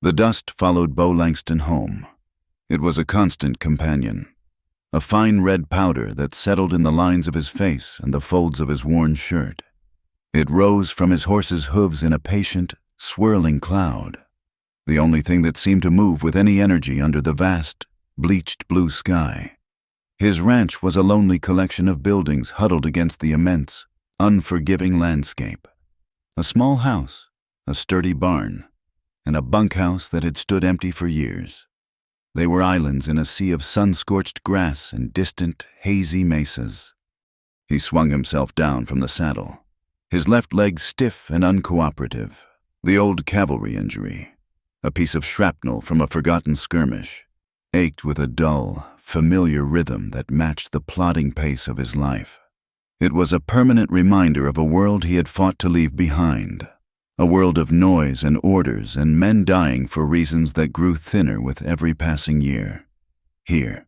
The dust followed Bo Langston home. It was a constant companion, a fine red powder that settled in the lines of his face and the folds of his worn shirt. It rose from his horse's hooves in a patient, swirling cloud, the only thing that seemed to move with any energy under the vast, bleached blue sky. His ranch was a lonely collection of buildings huddled against the immense, unforgiving landscape. A small house, a sturdy barn, and a bunkhouse that had stood empty for years. They were islands in a sea of sun-scorched grass and distant, hazy mesas. He swung himself down from the saddle, his left leg stiff and uncooperative, the old cavalry injury, a piece of shrapnel from a forgotten skirmish, ached with a dull, familiar rhythm that matched the plodding pace of his life. It was a permanent reminder of a world he had fought to leave behind, a world of noise and orders and men dying for reasons that grew thinner with every passing year. Here,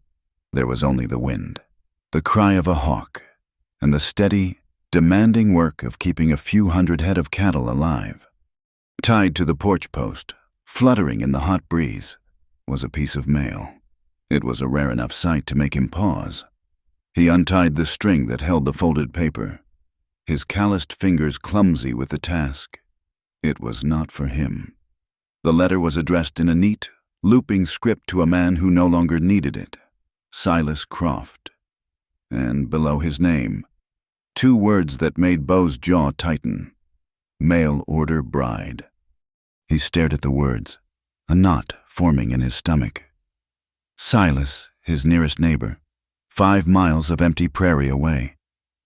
there was only the wind, the cry of a hawk, and the steady, demanding work of keeping a few hundred head of cattle alive. Tied to the porch post, fluttering in the hot breeze, was a piece of mail. It was a rare enough sight to make him pause. He untied the string that held the folded paper, his calloused fingers clumsy with the task. It was not for him. The letter was addressed in a neat, looping script to a man who no longer needed it, Silas Croft. And below his name, 2 words that made Bo's jaw tighten: mail order bride. He stared at the words, a knot forming in his stomach. Silas, his nearest neighbor, 5 miles of empty prairie away,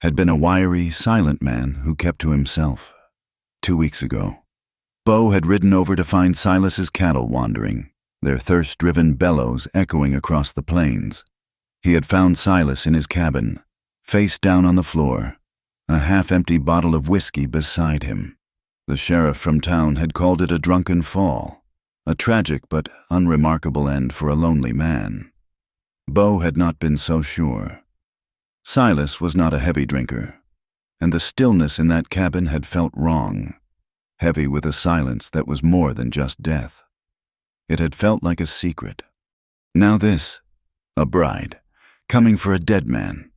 had been a wiry, silent man who kept to himself. 2 weeks ago, Bo had ridden over to find Silas's cattle wandering, their thirst-driven bellows echoing across the plains. He had found Silas in his cabin, face down on the floor, a half-empty bottle of whiskey beside him. The sheriff from town had called it a drunken fall, a tragic but unremarkable end for a lonely man. Bo had not been so sure. Silas was not a heavy drinker, and the stillness in that cabin had felt wrong, heavy with a silence that was more than just death. It had felt like a secret. Now this, a bride, coming for a dead man.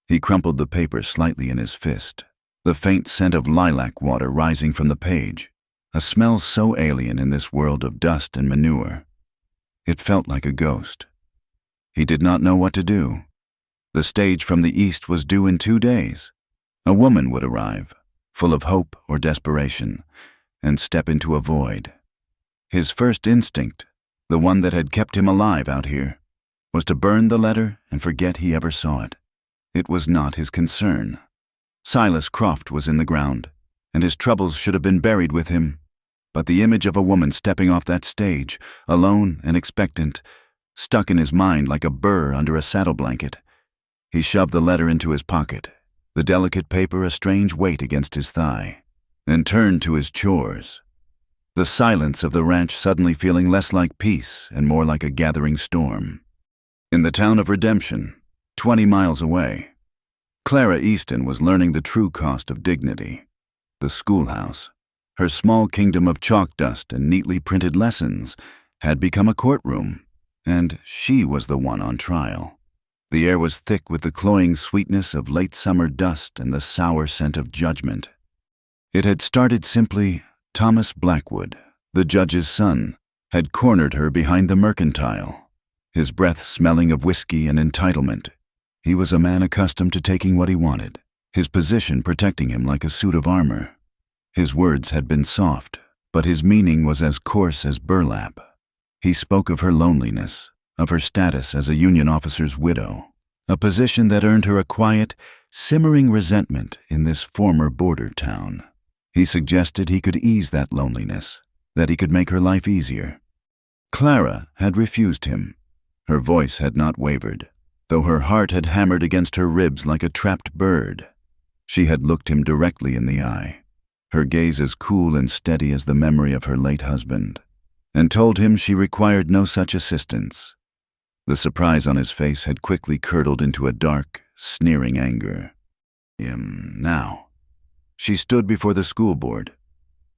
He crumpled the paper slightly in his fist, the faint scent of lilac water rising from the page, a smell so alien in this world of dust and manure. It felt like a ghost. He did not know what to do. The stage from the east was due in 2 days. A woman would arrive, full of hope or desperation, and step into a void. His first instinct, the one that had kept him alive out here, was to burn the letter and forget he ever saw it. It was not his concern. Silas Croft was in the ground, and his troubles should have been buried with him. But the image of a woman stepping off that stage, alone and expectant, stuck in his mind like a burr under a saddle blanket. He shoved the letter into his pocket, the delicate paper a strange weight against his thigh, and turned to his chores. The silence of the ranch suddenly feeling less like peace and more like a gathering storm. In the town of Redemption, 20 miles away, Clara Easton was learning the true cost of dignity. The schoolhouse, her small kingdom of chalk dust and neatly printed lessons, had become a courtroom, and she was the one on trial. The air was thick with the cloying sweetness of late summer dust and the sour scent of judgment. It had started simply: Thomas Blackwood, the judge's son, had cornered her behind the mercantile, his breath smelling of whiskey and entitlement. He was a man accustomed to taking what he wanted, his position protecting him like a suit of armor. His words had been soft, but his meaning was as coarse as burlap. He spoke of her loneliness, of her status as a Union officer's widow, a position that earned her a quiet, simmering resentment in this former border town. He suggested he could ease that loneliness, that he could make her life easier. Clara had refused him. Her voice had not wavered, though her heart had hammered against her ribs like a trapped bird. She had looked him directly in the eye, her gaze as cool and steady as the memory of her late husband, and told him she required no such assistance. The surprise on his face had quickly curdled into a dark, sneering anger. Now. She stood before the school board,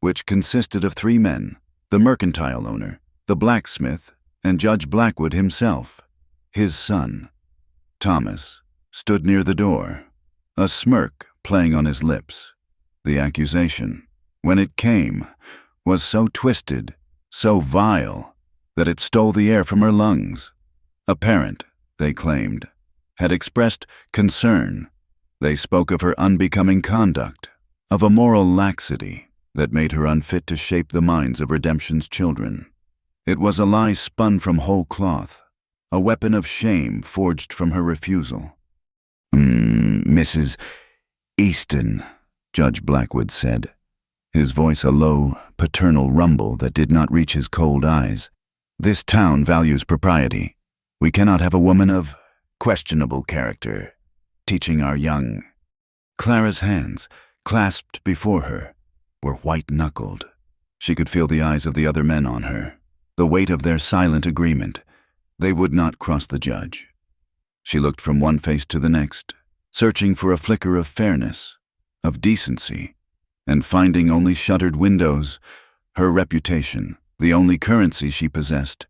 which consisted of 3 men: the mercantile owner, the blacksmith, and Judge Blackwood himself. His son, Thomas, stood near the door, a smirk playing on his lips. The accusation, when it came, was so twisted, so vile, that it stole the air from her lungs. A parent, they claimed, had expressed concern. They spoke of her unbecoming conduct, of a moral laxity that made her unfit to shape the minds of redemption's children. It was a lie spun from whole cloth, a weapon of shame forged from her refusal. Mrs. Easton, Judge Blackwood said, his voice a low, paternal rumble that did not reach his cold eyes. This town values propriety. We cannot have a woman of questionable character teaching our young. Clara's hands, clasped before her, were white-knuckled. She could feel the eyes of the other men on her, the weight of their silent agreement. They would not cross the judge. She looked from one face to the next, searching for a flicker of fairness, of decency, and finding only shuttered windows. Her reputation, the only currency she possessed,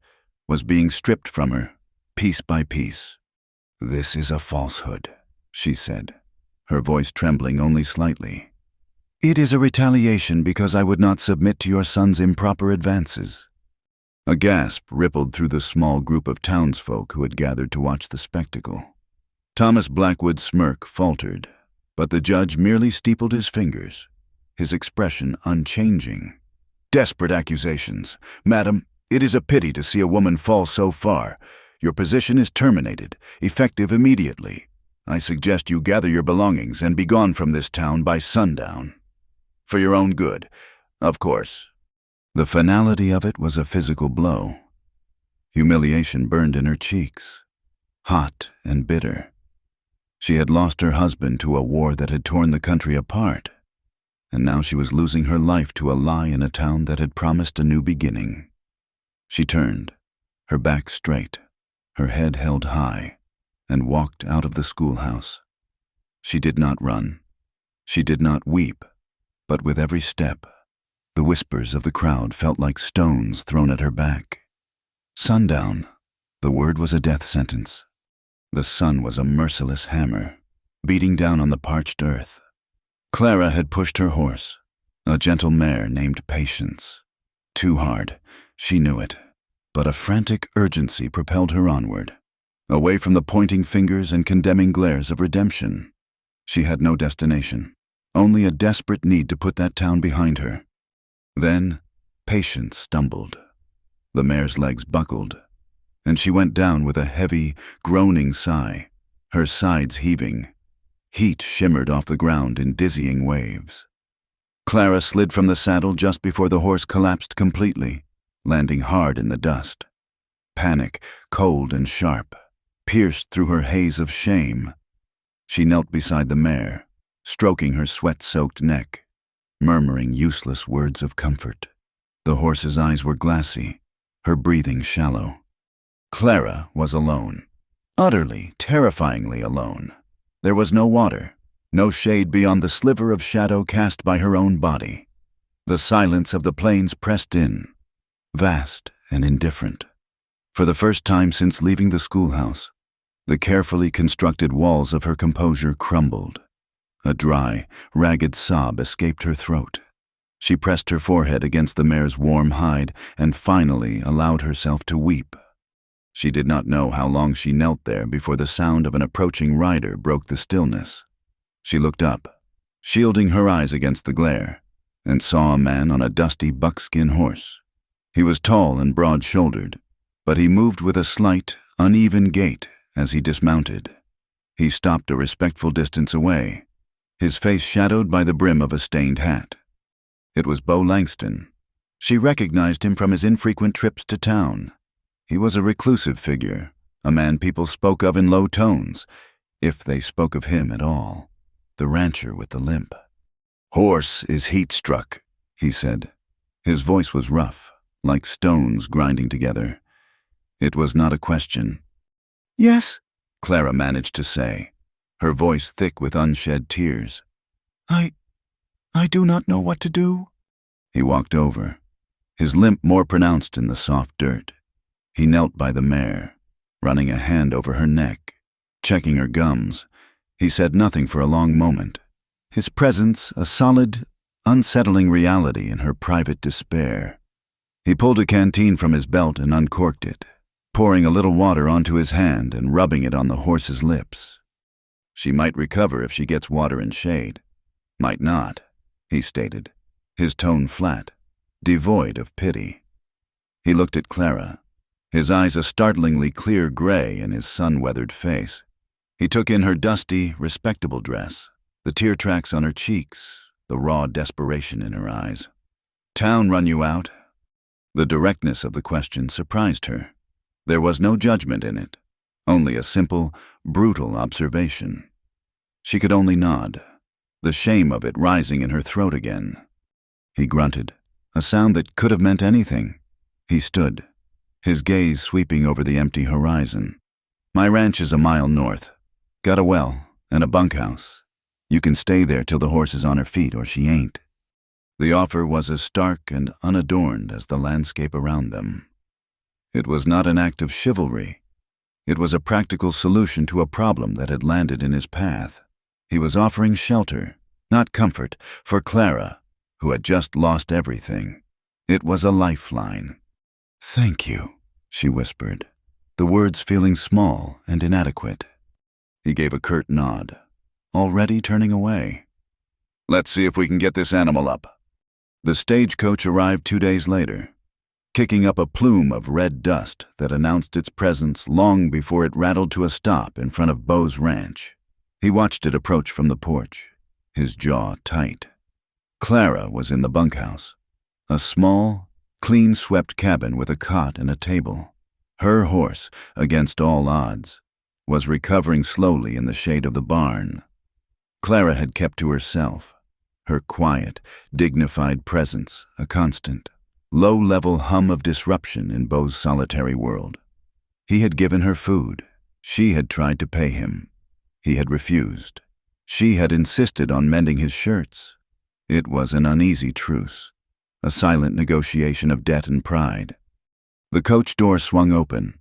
was being stripped from her, piece by piece. "This is a falsehood," she said, her voice trembling only slightly. "It is a retaliation because I would not submit to your son's improper advances." A gasp rippled through the small group of townsfolk who had gathered to watch the spectacle. Thomas Blackwood's smirk faltered, but the judge merely steepled his fingers, his expression unchanging. "Desperate accusations. Madam, it is a pity to see a woman fall so far. Your position is terminated, effective immediately. I suggest you gather your belongings and be gone from this town by sundown. For your own good, of course." The finality of it was a physical blow. Humiliation burned in her cheeks, hot and bitter. She had lost her husband to a war that had torn the country apart, and now she was losing her life to a lie in a town that had promised a new beginning. She turned, her back straight, her head held high, and walked out of the schoolhouse. She did not run. She did not weep, but with every step, the whispers of the crowd felt like stones thrown at her back. Sundown. The word was a death sentence. The sun was a merciless hammer, beating down on the parched earth. Clara had pushed her horse, a gentle mare named Patience. Too hard, she knew it, but a frantic urgency propelled her onward, away from the pointing fingers and condemning glares of redemption. She had no destination, only a desperate need to put that town behind her. Then, Patience stumbled. The mare's legs buckled, and she went down with a heavy, groaning sigh, her sides heaving. Heat shimmered off the ground in dizzying waves. Clara slid from the saddle just before the horse collapsed completely, landing hard in the dust. Panic, cold and sharp, pierced through her haze of shame. She knelt beside the mare, stroking her sweat-soaked neck, murmuring useless words of comfort. The horse's eyes were glassy, her breathing shallow. Clara was alone, utterly, terrifyingly alone. There was no water, no shade beyond the sliver of shadow cast by her own body. The silence of the plains pressed in, vast and indifferent. For the first time since leaving the schoolhouse, the carefully constructed walls of her composure crumbled. A dry, ragged sob escaped her throat. She pressed her forehead against the mare's warm hide and finally allowed herself to weep. She did not know how long she knelt there before the sound of an approaching rider broke the stillness. She looked up, shielding her eyes against the glare, and saw a man on a dusty buckskin horse. He was tall and broad-shouldered, but he moved with a slight, uneven gait as he dismounted. He stopped a respectful distance away, his face shadowed by the brim of a stained hat. It was Bo Langston. She recognized him from his infrequent trips to town. He was a reclusive figure, a man people spoke of in low tones, if they spoke of him at all, the rancher with the limp. "Horse is heat-struck," he said. His voice was rough, like stones grinding together. It was not a question. "Yes," Clara managed to say, her voice thick with unshed tears. I do not know what to do." He walked over, his limp more pronounced in the soft dirt. He knelt by the mare, running a hand over her neck, checking her gums. He said nothing for a long moment, his presence a solid, unsettling reality in her private despair. He pulled a canteen from his belt and uncorked it, pouring a little water onto his hand and rubbing it on the horse's lips. She might recover if she gets water and shade. Might not, he stated, his tone flat, devoid of pity. He looked at Clara, his eyes a startlingly clear gray in his sun-weathered face. He took in her dusty, respectable dress, the tear tracks on her cheeks, the raw desperation in her eyes. "Town run you out?" The directness of the question surprised her. There was no judgment in it, only a simple, brutal observation. She could only nod, the shame of it rising in her throat again. He grunted, a sound that could have meant anything. He stood, his gaze sweeping over the empty horizon. "My ranch is a mile north. Got a well and a bunkhouse. You can stay there till the horse is on her feet or she ain't." The offer was as stark and unadorned as the landscape around them. It was not an act of chivalry. It was a practical solution to a problem that had landed in his path. He was offering shelter, not comfort, for Clara, who had just lost everything. It was a lifeline. "Thank you," she whispered, the words feeling small and inadequate. He gave a curt nod, already turning away. "Let's see if we can get this animal up." The stagecoach arrived 2 days later, kicking up a plume of red dust that announced its presence long before it rattled to a stop in front of Beau's ranch. He watched it approach from the porch, his jaw tight. Clara was in the bunkhouse, a small, clean-swept cabin with a cot and a table. Her horse, against all odds, was recovering slowly in the shade of the barn. Clara had kept to herself, her quiet, dignified presence a constant, low-level hum of disruption in Beau's solitary world. He had given her food. She had tried to pay him. He had refused. She had insisted on mending his shirts. It was an uneasy truce, a silent negotiation of debt and pride. The coach door swung open,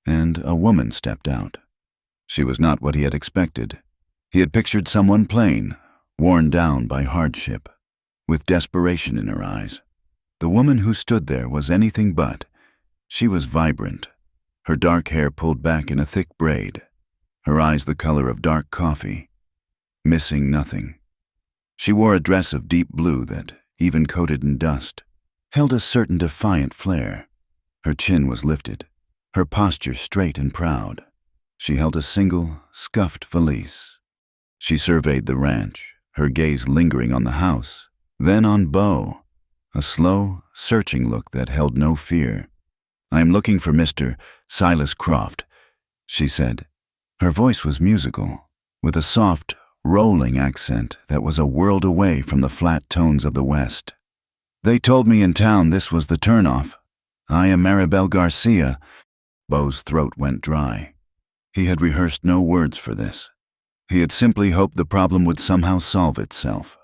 and a woman stepped out. She was not what he had expected. He had pictured someone plain, worn down by hardship, with desperation in her eyes. The woman who stood there was anything but. She was vibrant, her dark hair pulled back in a thick braid, her eyes the color of dark coffee, missing nothing. She wore a dress of deep blue that, even coated in dust, held a certain defiant flair. Her chin was lifted, her posture straight and proud. She held a single, scuffed valise. She surveyed the ranch, her gaze lingering on the house, then on Beau, a slow, searching look that held no fear. "I am looking for Mr. Silas Croft," she said. Her voice was musical, with a soft, rolling accent that was a world away from the flat tones of the West. "They told me in town this was the turnoff. I am Maribel Garcia." Beau's throat went dry. He had rehearsed no words for this. He had simply hoped the problem would somehow solve itself.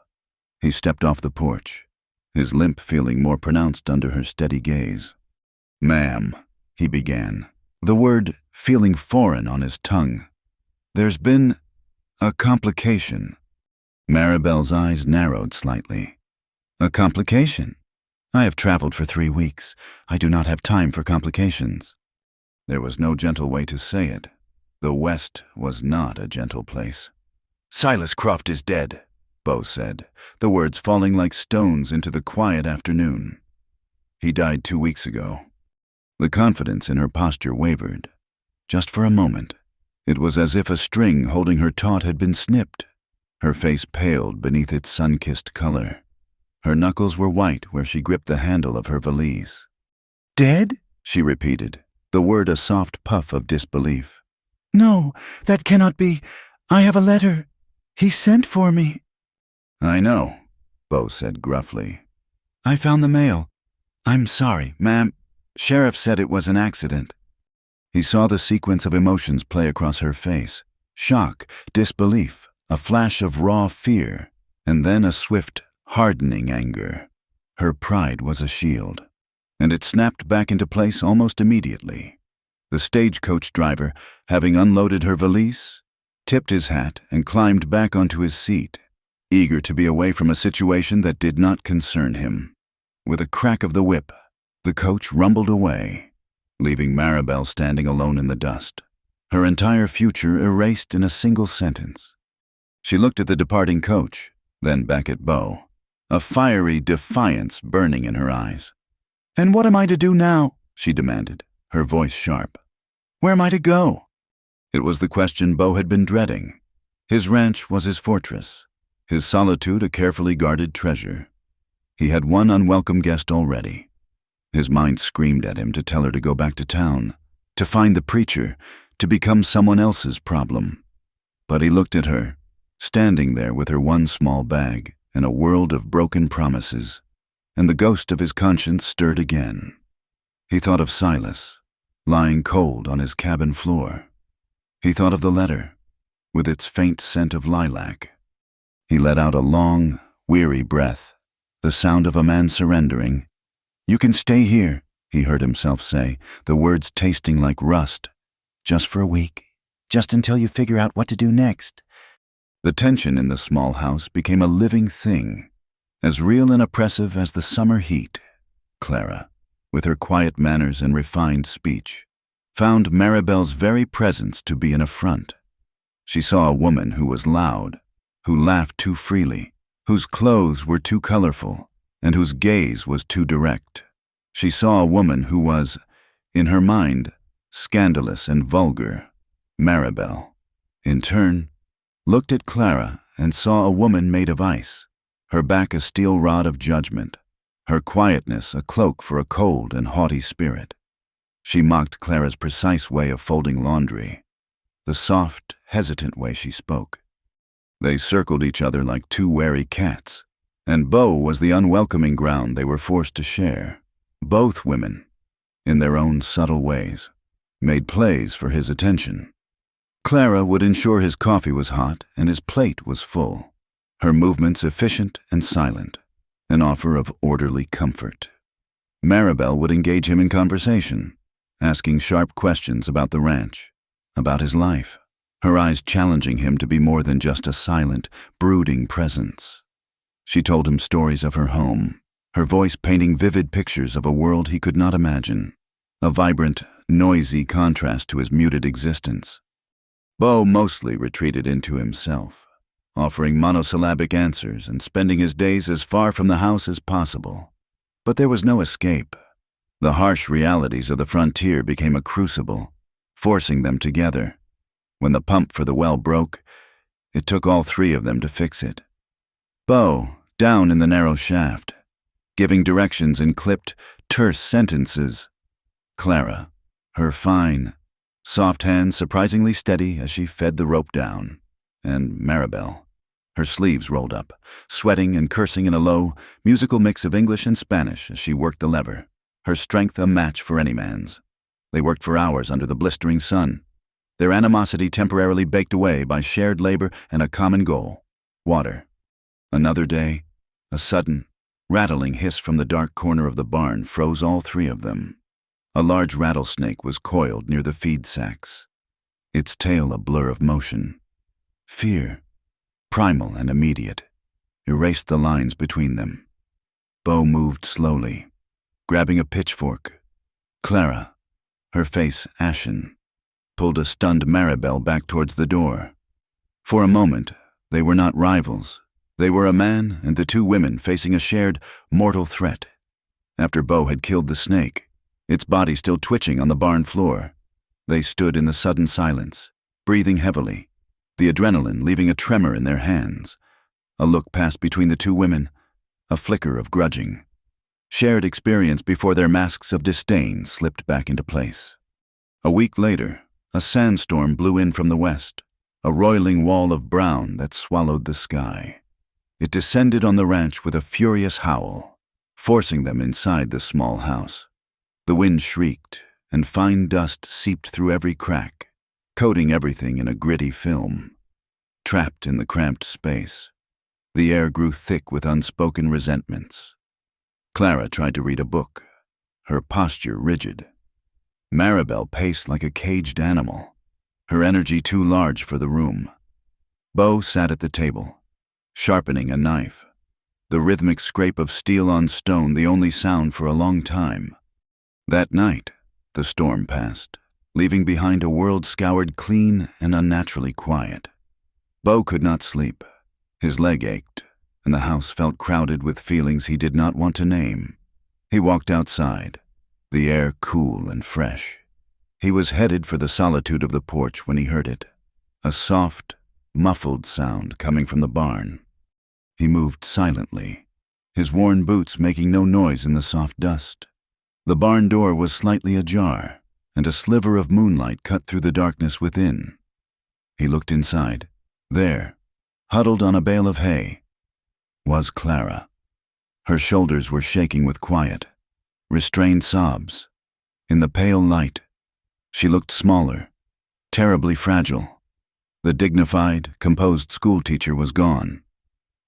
He stepped off the porch, his limp feeling more pronounced under her steady gaze. "Ma'am," he began, the word feeling foreign on his tongue. "There's been a complication." Maribel's eyes narrowed slightly. "A complication? I have traveled for 3 weeks. I do not have time for complications." There was no gentle way to say it. The West was not a gentle place. "Silas Croft is dead," Beau said, the words falling like stones into the quiet afternoon. "He died 2 weeks ago." The confidence in her posture wavered. Just for a moment. It was as if a string holding her taut had been snipped. Her face paled beneath its sun-kissed color. Her knuckles were white where she gripped the handle of her valise. "Dead?" she repeated, the word a soft puff of disbelief. "No, that cannot be. I have a letter. He sent for me." "I know," Beau said gruffly. "I found the mail. I'm sorry, ma'am. Sheriff said it was an accident." He saw the sequence of emotions play across her face. Shock, disbelief, a flash of raw fear, and then a swift, hardening anger. Her pride was a shield. and it snapped back into place almost immediately. The stagecoach driver, having unloaded her valise, tipped his hat and climbed back onto his seat, eager to be away from a situation that did not concern him. With a crack of the whip, the coach rumbled away, leaving Maribel standing alone in the dust, her entire future erased in a single sentence. She looked at the departing coach, then back at Beau, a fiery defiance burning in her eyes. "And what am I to do now?" she demanded, her voice sharp. "Where am I to go?" It was the question Beau had been dreading. His ranch was his fortress, his solitude a carefully guarded treasure. He had one unwelcome guest already. His mind screamed at him to tell her to go back to town, to find the preacher, to become someone else's problem. But he looked at her, standing there with her one small bag and a world of broken promises, and the ghost of his conscience stirred again. He thought of Silas, lying cold on his cabin floor. He thought of the letter, with its faint scent of lilac. He let out a long, weary breath, the sound of a man surrendering. "You can stay here," he heard himself say, the words tasting like rust. "Just for a week, just until you figure out what to do next." The tension in the small house became a living thing, as real and oppressive as the summer heat. Clara, with her quiet manners and refined speech, found Maribel's very presence to be an affront. She saw a woman who was loud, who laughed too freely, whose clothes were too colorful, and whose gaze was too direct. She saw a woman who was, in her mind, scandalous and vulgar. Maribel, in turn, looked at Clara and saw a woman made of ice, her back a steel rod of judgment, her quietness a cloak for a cold and haughty spirit. She mocked Clara's precise way of folding laundry, the soft, hesitant way she spoke. They circled each other like two wary cats, and Beau was the unwelcoming ground they were forced to share. Both women, in their own subtle ways, made plays for his attention. Clara would ensure his coffee was hot and his plate was full, her movements efficient and silent, an offer of orderly comfort. Maribel would engage him in conversation, asking sharp questions about the ranch, about his life, her eyes challenging him to be more than just a silent, brooding presence. She told him stories of her home, her voice painting vivid pictures of a world he could not imagine, a vibrant, noisy contrast to his muted existence. Beau mostly retreated into himself, offering monosyllabic answers and spending his days as far from the house as possible. But there was no escape. The harsh realities of the frontier became a crucible, forcing them together. When the pump for the well broke, it took all three of them to fix it. Beau, down in the narrow shaft, giving directions in clipped, terse sentences. Clara, her fine, soft hands surprisingly steady as she fed the rope down. And Maribel, her sleeves rolled up, sweating and cursing in a low, musical mix of English and Spanish as she worked the lever, her strength a match for any man's. They worked for hours under the blistering sun, their animosity temporarily baked away by shared labor and a common goal: water. Another day, a sudden, rattling hiss from the dark corner of the barn froze all three of them. A large rattlesnake was coiled near the feed sacks, its tail a blur of motion. Fear, primal and immediate, erased the lines between them. Beau moved slowly, grabbing a pitchfork. Clara, her face ashen, pulled a stunned Maribel back towards the door. For a moment, they were not rivals. They were a man and the two women facing a shared, mortal threat. After Beau had killed the snake, its body still twitching on the barn floor, they stood in the sudden silence, breathing heavily, the adrenaline leaving a tremor in their hands. A look passed between the two women, a flicker of grudging. Shared experience before their masks of disdain slipped back into place. A week later, a sandstorm blew in from the west, a roiling wall of brown that swallowed the sky. It descended on the ranch with a furious howl, forcing them inside the small house. The wind shrieked, and fine dust seeped through every crack, coating everything in a gritty film. Trapped in the cramped space, the air grew thick with unspoken resentments. Clara tried to read a book, her posture rigid. Maribel paced like a caged animal, her energy too large for the room. Bo sat at the table, sharpening a knife, the rhythmic scrape of steel on stone the only sound for a long time. That night, the storm passed, leaving behind a world scoured clean and unnaturally quiet. Bo could not sleep. His leg ached, and the house felt crowded with feelings he did not want to name. He walked outside, the air cool and fresh. He was headed for the solitude of the porch when he heard it, a soft, muffled sound coming from the barn. He moved silently, his worn boots making no noise in the soft dust. The barn door was slightly ajar, and a sliver of moonlight cut through the darkness within. He looked inside. There, huddled on a bale of hay, was Clara. Her shoulders were shaking with quiet, restrained sobs. In the pale light, she looked smaller, terribly fragile. The dignified, composed schoolteacher was gone.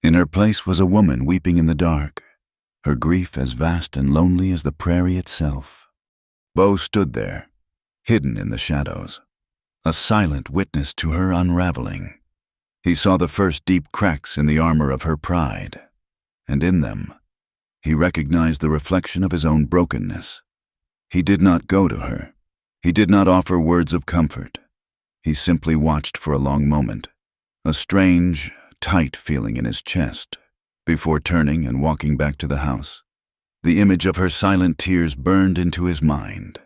In her place was a woman weeping in the dark, her grief as vast and lonely as the prairie itself. Bo stood there, hidden in the shadows, a silent witness to her unraveling. He saw the first deep cracks in the armor of her pride, and in them, he recognized the reflection of his own brokenness. He did not go to her. He did not offer words of comfort. He simply watched for a long moment, a strange, tight feeling in his chest, before turning and walking back to the house. The image of her silent tears burned into his mind.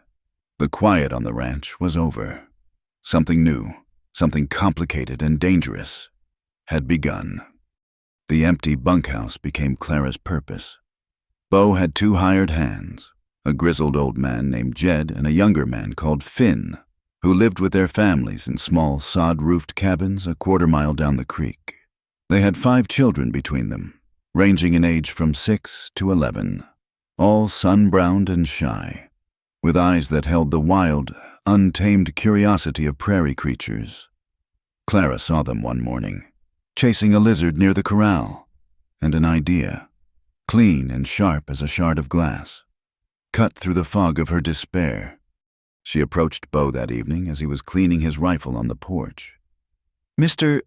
The quiet on the ranch was over. Something new, something complicated and dangerous, had begun. The empty bunkhouse became Clara's purpose. Bo had two hired hands, a grizzled old man named Jed and a younger man called Finn, who lived with their families in small sod-roofed cabins a quarter-mile down the creek. They had 5 children between them, ranging in age from 6 to 11, all sun-browned and shy, with eyes that held the wild, untamed curiosity of prairie creatures. Clara saw them one morning, chasing a lizard near the corral, and an idea, clean and sharp as a shard of glass, cut through the fog of her despair. She approached Bo that evening as he was cleaning his rifle on the porch. "Mr.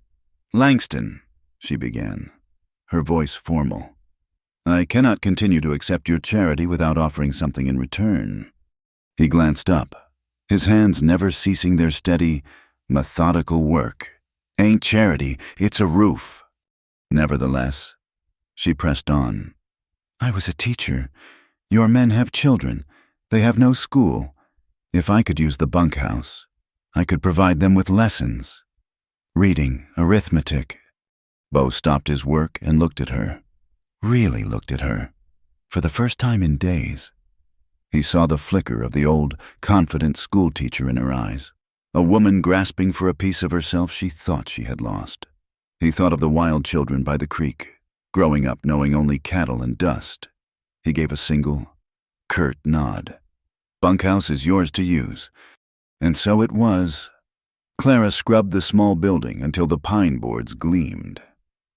Langston," she began, her voice formal, "I cannot continue to accept your charity without offering something in return." He glanced up, his hands never ceasing their steady, methodical work. "Ain't charity, it's a roof." Nevertheless, she pressed on. "I was a teacher. Your men have children. They have no school. If I could use the bunkhouse, I could provide them with lessons. Reading, arithmetic." Bo stopped his work and looked at her. Really looked at her. For the first time in days. He saw the flicker of the old, confident schoolteacher in her eyes, a woman grasping for a piece of herself she thought she had lost. He thought of the wild children by the creek, growing up knowing only cattle and dust. He gave a single, curt nod. "Bunkhouse is yours to use." And so it was. Clara scrubbed the small building until the pine boards gleamed.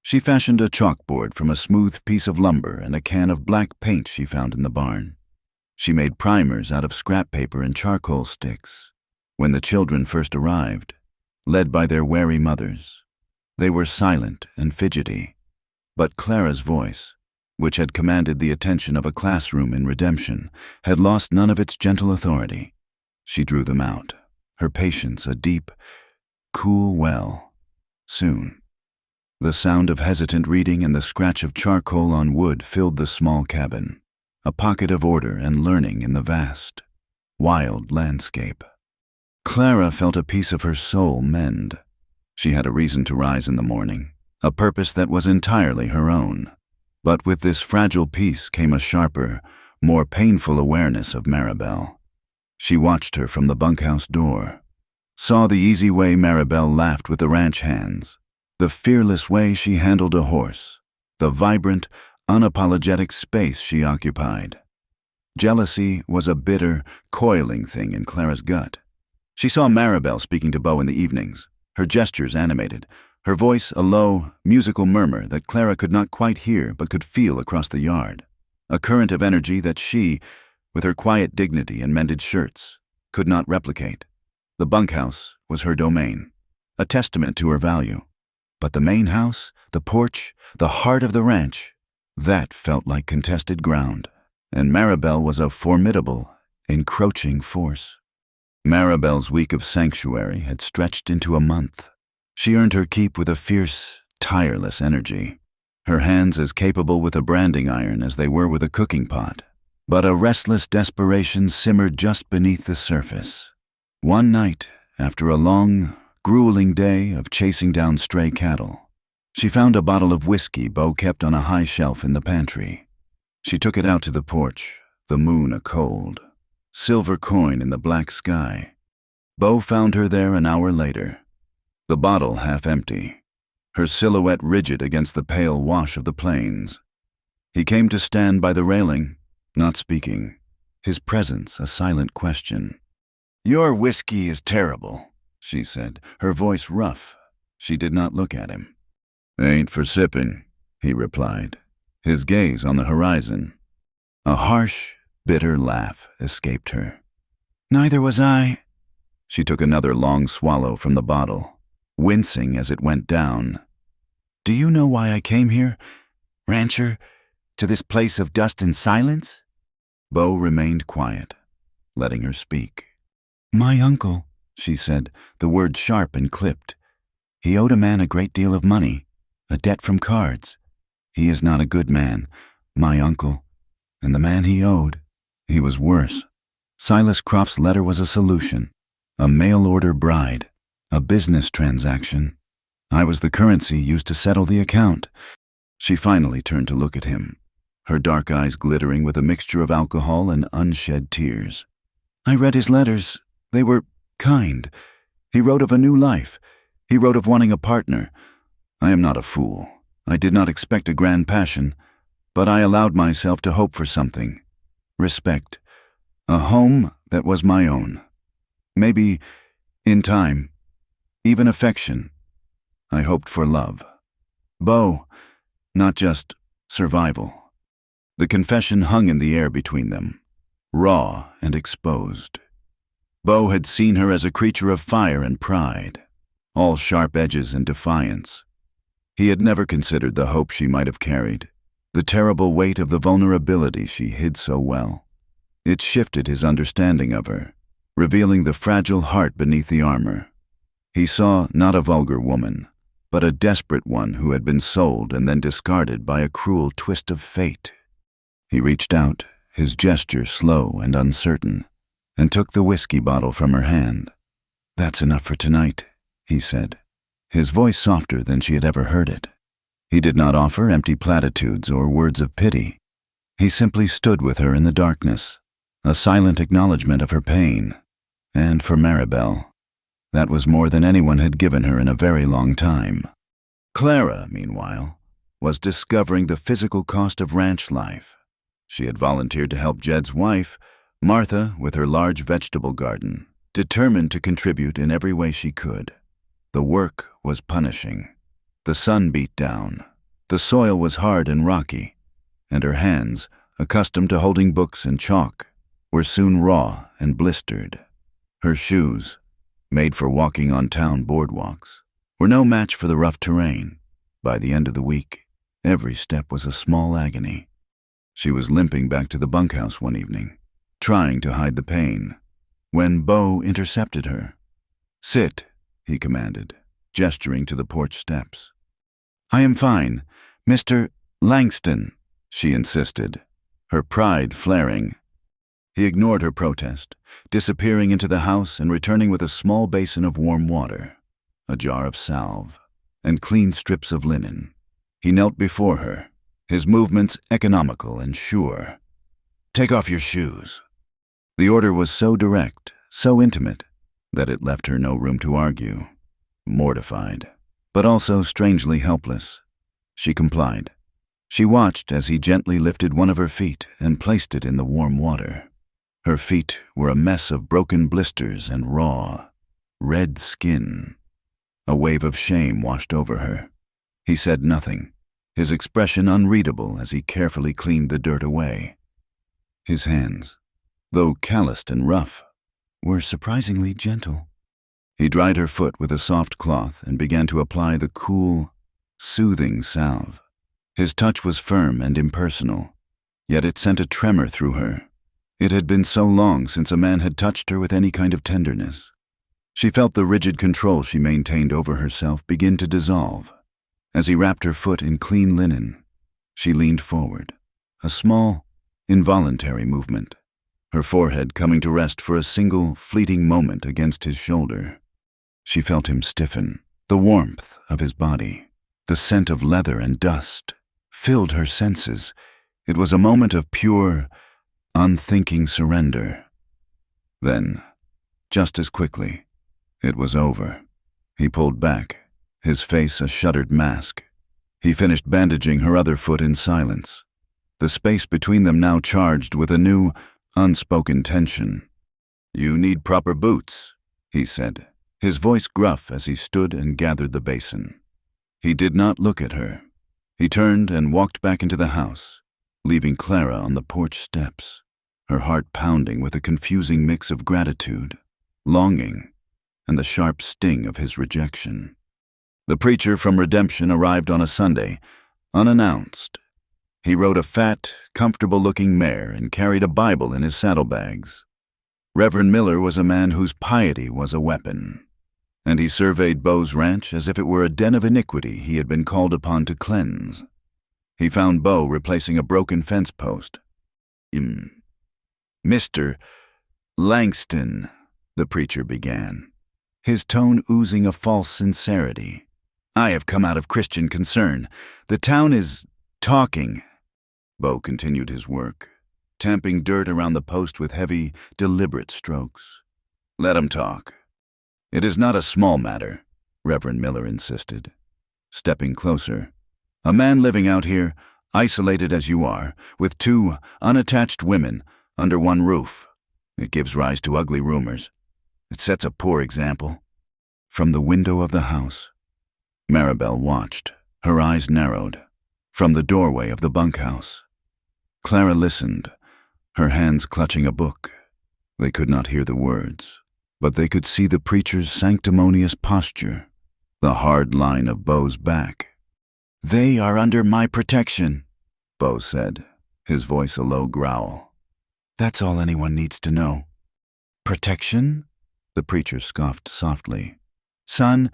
She fashioned a chalkboard from a smooth piece of lumber and a can of black paint she found in the barn. She made primers out of scrap paper and charcoal sticks. When the children first arrived, led by their wary mothers, they were silent and fidgety. But Clara's voice, which had commanded the attention of a classroom in Redemption, had lost none of its gentle authority. She drew them out, her patience a deep, cool well. Soon, the sound of hesitant reading and the scratch of charcoal on wood filled the small cabin, a pocket of order and learning in the vast, wild landscape. Clara felt a piece of her soul mend. She had a reason to rise in the morning, a purpose that was entirely her own. But with this fragile peace came a sharper, more painful awareness of Maribel. She watched her from the bunkhouse door, saw the easy way Maribel laughed with the ranch hands, the fearless way she handled a horse, the vibrant, unapologetic space she occupied. Jealousy was a bitter, coiling thing in Clara's gut. She saw Maribel speaking to Bo in the evenings, her gestures animated, her voice a low, musical murmur that Clara could not quite hear but could feel across the yard, a current of energy that she, with her quiet dignity and mended shirts, could not replicate. The bunkhouse was her domain, a testament to her value. But the main house, the porch, the heart of the ranch, that felt like contested ground, and Maribel was a formidable, encroaching force. Maribel's week of sanctuary had stretched into a month. She earned her keep with a fierce, tireless energy, her hands as capable with a branding iron as they were with a cooking pot. But a restless desperation simmered just beneath the surface. One night, after a long, grueling day of chasing down stray cattle, she found a bottle of whiskey Bo kept on a high shelf in the pantry. She took it out to the porch, the moon a cold, silver coin in the black sky. Bo found her there an hour later, the bottle half empty, her silhouette rigid against the pale wash of the plains. He came to stand by the railing, not speaking, his presence a silent question. "Your whiskey is terrible," she said, her voice rough. She did not look at him. "Ain't for sipping," he replied, his gaze on the horizon. A harsh, bitter laugh escaped her. "Neither was I." She took another long swallow from the bottle, wincing as it went down. "Do you know why I came here, rancher, to this place of dust and silence?" Bo remained quiet, letting her speak. "My uncle," she said, the words sharp and clipped. "He owed a man a great deal of money, a debt from cards. He is not a good man, my uncle, and the man he owed, he was worse. Silas Croft's letter was a solution, a mail-order bride, a business transaction. I was the currency used to settle the account." She finally turned to look at him, her dark eyes glittering with a mixture of alcohol and unshed tears. "I read his letters. They were kind. He wrote of a new life. He wrote of wanting a partner. I am not a fool. I did not expect a grand passion, but I allowed myself to hope for something. Respect. A home that was my own. Maybe, in time, even affection. I hoped for love. Bo, not just survival." The confession hung in the air between them, raw and exposed. Bo had seen her as a creature of fire and pride, all sharp edges and defiance. He had never considered the hope she might have carried, the terrible weight of the vulnerability she hid so well. It shifted his understanding of her, revealing the fragile heart beneath the armor. He saw not a vulgar woman, but a desperate one who had been sold and then discarded by a cruel twist of fate. He reached out, his gesture slow and uncertain, and took the whiskey bottle from her hand. "That's enough for tonight," he said, his voice softer than she had ever heard it. He did not offer empty platitudes or words of pity. He simply stood with her in the darkness, a silent acknowledgement of her pain. And for Maribel, that was more than anyone had given her in a very long time. Clara, meanwhile, was discovering the physical cost of ranch life. She had volunteered to help Jed's wife, Martha, with her large vegetable garden, determined to contribute in every way she could. The work was punishing. The sun beat down. The soil was hard and rocky, and her hands, accustomed to holding books and chalk, were soon raw and blistered. Her shoes, made for walking on town boardwalks, were no match for the rough terrain. By the end of the week, every step was a small agony. She was limping back to the bunkhouse one evening, trying to hide the pain, when Bo intercepted her. "Sit," he commanded, gesturing to the porch steps. "I am fine, Mr. Langston," she insisted, her pride flaring. He ignored her protest, disappearing into the house and returning with a small basin of warm water, a jar of salve, and clean strips of linen. He knelt before her, his movements economical and sure. "Take off your shoes." The order was so direct, so intimate, that it left her no room to argue. Mortified, but also strangely helpless, she complied. She watched as he gently lifted one of her feet and placed it in the warm water. Her feet were a mess of broken blisters and raw, red skin. A wave of shame washed over her. He said nothing, his expression unreadable as he carefully cleaned the dirt away. His hands, though calloused and rough, were surprisingly gentle. He dried her foot with a soft cloth and began to apply the cool, soothing salve. His touch was firm and impersonal, yet it sent a tremor through her. It had been so long since a man had touched her with any kind of tenderness. She felt the rigid control she maintained over herself begin to dissolve. As he wrapped her foot in clean linen, she leaned forward, a small, involuntary movement, her forehead coming to rest for a single, fleeting moment against his shoulder. She felt him stiffen. The warmth of his body, the scent of leather and dust, filled her senses. It was a moment of pure, unthinking surrender. Then, just as quickly, it was over. He pulled back, his face a shuttered mask. He finished bandaging her other foot in silence, the space between them now charged with a new, unspoken tension. "You need proper boots," he said, his voice gruff as he stood and gathered the basin. He did not look at her. He turned and walked back into the house, leaving Clara on the porch steps, her heart pounding with a confusing mix of gratitude, longing, and the sharp sting of his rejection. The preacher from Redemption arrived on a Sunday, unannounced. He rode a fat, comfortable-looking mare and carried a Bible in his saddlebags. Reverend Miller was a man whose piety was a weapon, and he surveyed Beau's ranch as if it were a den of iniquity he had been called upon to cleanse. He found Beau replacing a broken fence post. "Mr. Langston," the preacher began, his tone oozing a false sincerity. "I have come out of Christian concern. The town is talking." Beau continued his work, tamping dirt around the post with heavy, deliberate strokes. "Let 'em talk." "It is not a small matter," Reverend Miller insisted, stepping closer. "A man living out here, isolated as you are, with two unattached women under one roof. It gives rise to ugly rumors. It sets a poor example." From the window of the house, Maribel watched, her eyes narrowed. From the doorway of the bunkhouse, Clara listened, her hands clutching a book. They could not hear the words, but they could see the preacher's sanctimonious posture, the hard line of Beau's back. "They are under my protection," Beau said, his voice a low growl. "That's all anyone needs to know." "Protection?" The preacher scoffed softly. "Son,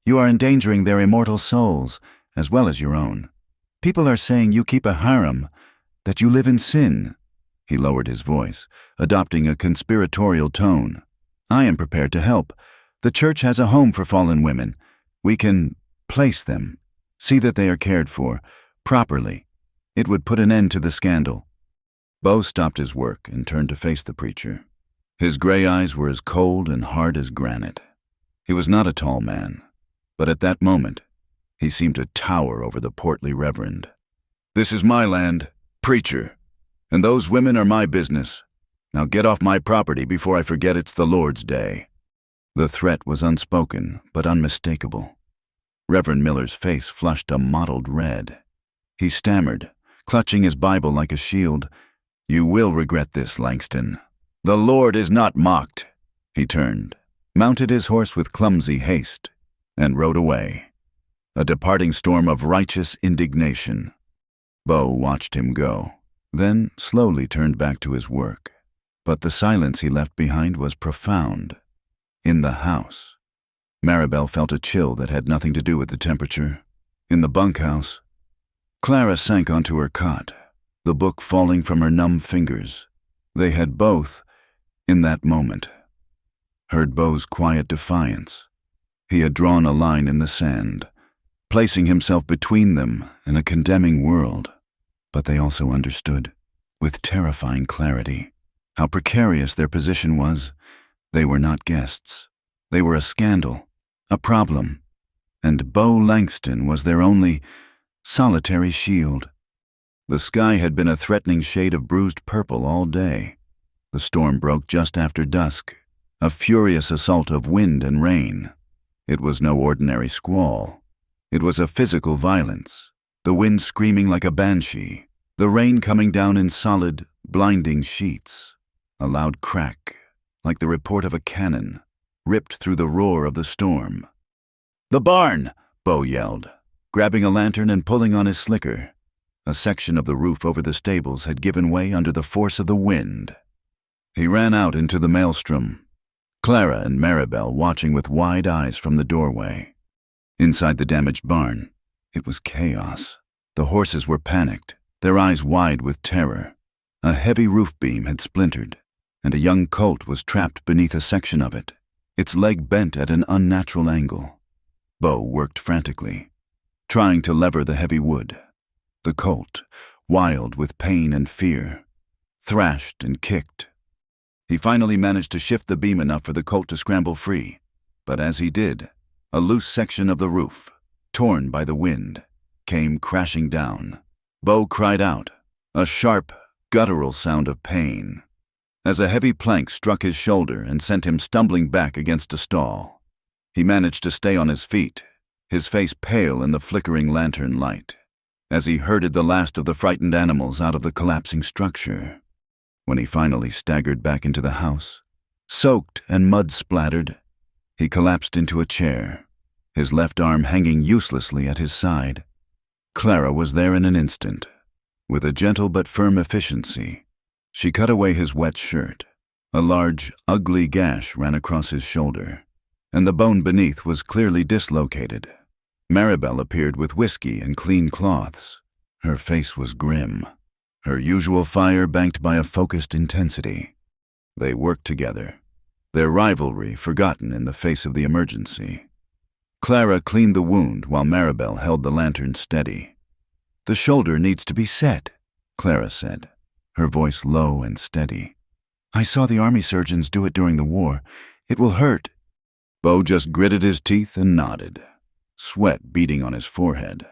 you are endangering their immortal souls, as well as your own. People are saying you keep a harem, that you live in sin." He lowered his voice, adopting a conspiratorial tone. "I am prepared to help. The church has a home for fallen women. We can place them, see that they are cared for, properly. It would put an end to the scandal." Beau stopped his work and turned to face the preacher. His gray eyes were as cold and hard as granite. He was not a tall man, but at that moment, he seemed to tower over the portly reverend. "This is my land, preacher, and those women are my business. Now get off my property before I forget it's the Lord's Day." The threat was unspoken, but unmistakable. Reverend Miller's face flushed a mottled red. He stammered, clutching his Bible like a shield. "You will regret this, Langston. The Lord is not mocked." He turned, mounted his horse with clumsy haste, and rode away, a departing storm of righteous indignation. Beau watched him go, then slowly turned back to his work. But the silence he left behind was profound. In the house, Maribel felt a chill that had nothing to do with the temperature. In the bunkhouse, Clara sank onto her cot, the book falling from her numb fingers. They had both, in that moment, heard Beau's quiet defiance. He had drawn a line in the sand, placing himself between them and a condemning world. But they also understood, with terrifying clarity, how precarious their position was. They were not guests. They were a scandal, a problem, and Beau Langston was their only solitary shield. The sky had been a threatening shade of bruised purple all day. The storm broke just after dusk, a furious assault of wind and rain. It was no ordinary squall. It was a physical violence, the wind screaming like a banshee, the rain coming down in solid, blinding sheets. A loud crack, like the report of a cannon, ripped through the roar of the storm. "The barn!" Bo yelled, grabbing a lantern and pulling on his slicker. A section of the roof over the stables had given way under the force of the wind. He ran out into the maelstrom, Clara and Maribel watching with wide eyes from the doorway. Inside the damaged barn, it was chaos. The horses were panicked, their eyes wide with terror. A heavy roof beam had splintered, and a young colt was trapped beneath a section of it, its leg bent at an unnatural angle. Bo worked frantically, trying to lever the heavy wood. The colt, wild with pain and fear, thrashed and kicked. He finally managed to shift the beam enough for the colt to scramble free, but as he did, a loose section of the roof, torn by the wind, came crashing down. Bo cried out, a sharp, guttural sound of pain, as a heavy plank struck his shoulder and sent him stumbling back against a stall. He managed to stay on his feet, his face pale in the flickering lantern light, as he herded the last of the frightened animals out of the collapsing structure. When he finally staggered back into the house, soaked and mud-splattered, he collapsed into a chair, his left arm hanging uselessly at his side. Clara was there in an instant. With a gentle but firm efficiency, she cut away his wet shirt. A large, ugly gash ran across his shoulder, and the bone beneath was clearly dislocated. Maribel appeared with whiskey and clean cloths. Her face was grim, her usual fire banked by a focused intensity. They worked together, their rivalry forgotten in the face of the emergency. Clara cleaned the wound while Maribel held the lantern steady. "The shoulder needs to be set," Clara said, her voice low and steady. "I saw the army surgeons do it during the war. It will hurt." Bo just gritted his teeth and nodded, sweat beading on his forehead.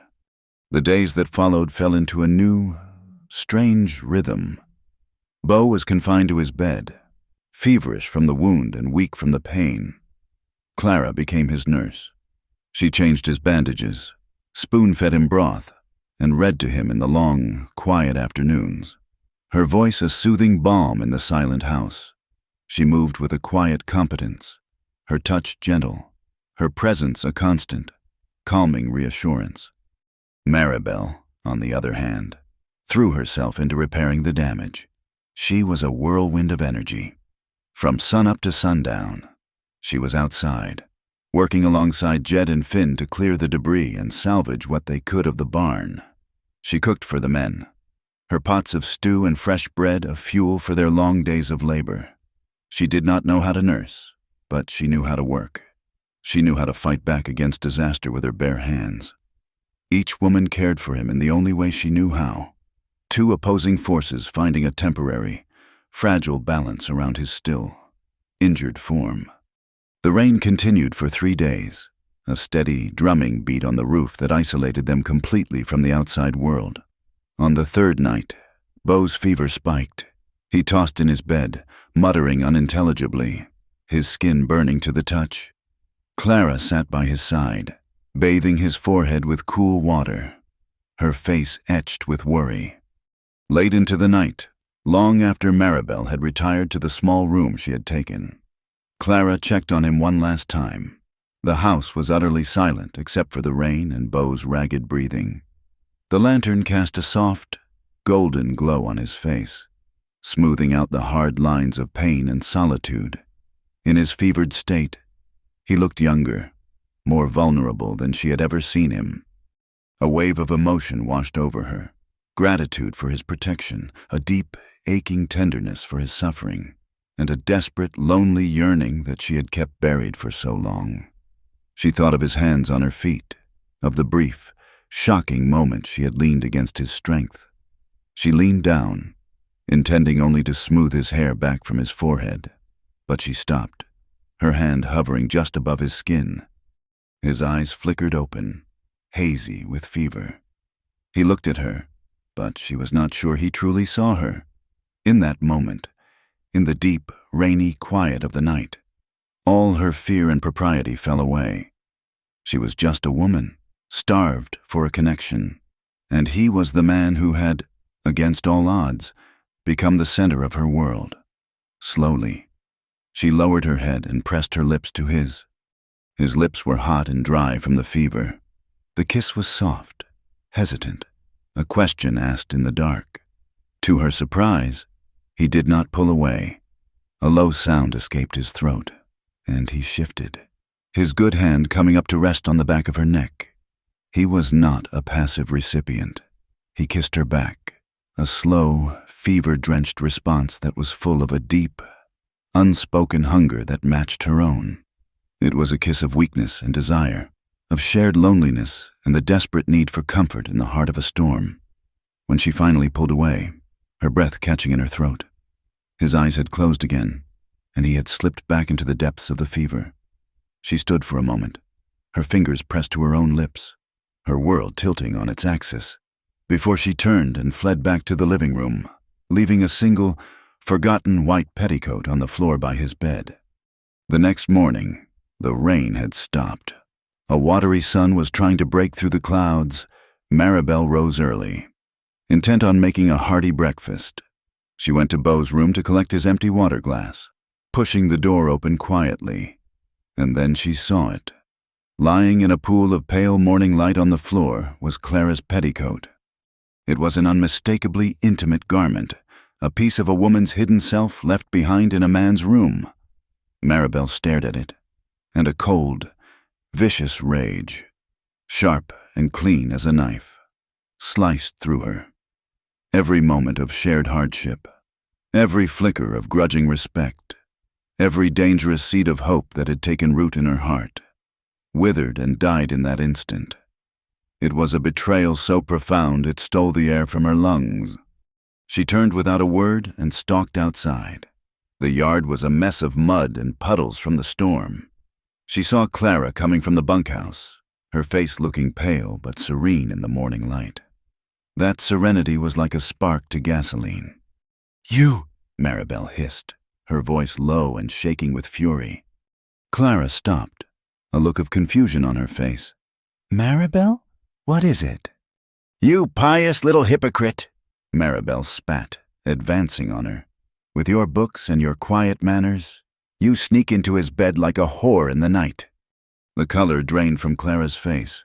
The days that followed fell into a new, strange rhythm. Bo was confined to his bed, feverish from the wound and weak from the pain. Clara became his nurse. She changed his bandages, spoon-fed him broth, and read to him in the long, quiet afternoons. Her voice a soothing balm in the silent house. She moved with a quiet competence, her touch gentle, her presence a constant, calming reassurance. Maribel, on the other hand, threw herself into repairing the damage. She was a whirlwind of energy. From sunup to sundown, she was outside, working alongside Jed and Finn to clear the debris and salvage what they could of the barn. She cooked for the men, her pots of stew and fresh bread a fuel for their long days of labor. She did not know how to nurse, but she knew how to work. She knew how to fight back against disaster with her bare hands. Each woman cared for him in the only way she knew how. Two opposing forces finding a temporary, fragile balance around his still, injured form. The rain continued for 3 days, a steady, drumming beat on the roof that isolated them completely from the outside world. On the third night, Bo's fever spiked. He tossed in his bed, muttering unintelligibly, his skin burning to the touch. Clara sat by his side, bathing his forehead with cool water, her face etched with worry. Late into the night, long after Maribel had retired to the small room she had taken, Clara checked on him one last time. The house was utterly silent except for the rain and Bo's ragged breathing. The lantern cast a soft, golden glow on his face, smoothing out the hard lines of pain and solitude. In his fevered state, he looked younger, more vulnerable than she had ever seen him. A wave of emotion washed over her, gratitude for his protection, a deep, aching tenderness for his suffering, and a desperate, lonely yearning that she had kept buried for so long. She thought of his hands on her feet, of the brief, shocking moment she had leaned against his strength. She leaned down, intending only to smooth his hair back from his forehead, but she stopped, her hand hovering just above his skin. His eyes flickered open, hazy with fever. He looked at her, but she was not sure he truly saw her. In that moment, in the deep, rainy quiet of the night, all her fear and propriety fell away. She was just a woman, starved for a connection, and he was the man who had, against all odds, become the center of her world. Slowly, she lowered her head and pressed her lips to his. His lips were hot and dry from the fever. The kiss was soft, hesitant, a question asked in the dark. To her surprise, he did not pull away. A low sound escaped his throat, and he shifted, his good hand coming up to rest on the back of her neck. He was not a passive recipient. He kissed her back, a slow, fever-drenched response that was full of a deep, unspoken hunger that matched her own. It was a kiss of weakness and desire, of shared loneliness and the desperate need for comfort in the heart of a storm. When she finally pulled away, her breath catching in her throat, his eyes had closed again, and he had slipped back into the depths of the fever. She stood for a moment, her fingers pressed to her own lips, her world tilting on its axis, before she turned and fled back to the living room, leaving a single, forgotten white petticoat on the floor by his bed. The next morning, the rain had stopped. A watery sun was trying to break through the clouds. Maribel rose early, intent on making a hearty breakfast. She went to Beau's room to collect his empty water glass, pushing the door open quietly. And then she saw it. Lying in a pool of pale morning light on the floor was Clara's petticoat. It was an unmistakably intimate garment, a piece of a woman's hidden self left behind in a man's room. Maribel stared at it, and a cold, vicious rage, sharp and clean as a knife, sliced through her. Every moment of shared hardship, every flicker of grudging respect, every dangerous seed of hope that had taken root in her heart, withered and died in that instant. It was a betrayal so profound it stole the air from her lungs. She turned without a word and stalked outside. The yard was a mess of mud and puddles from the storm. She saw Clara coming from the bunkhouse, her face looking pale but serene in the morning light. That serenity was like a spark to gasoline. "You!" Maribel hissed, her voice low and shaking with fury. Clara stopped, a look of confusion on her face. "Maribel? What is it?" "You pious little hypocrite!" Maribel spat, advancing on her. "With your books and your quiet manners, you sneak into his bed like a whore in the night." The color drained from Clara's face.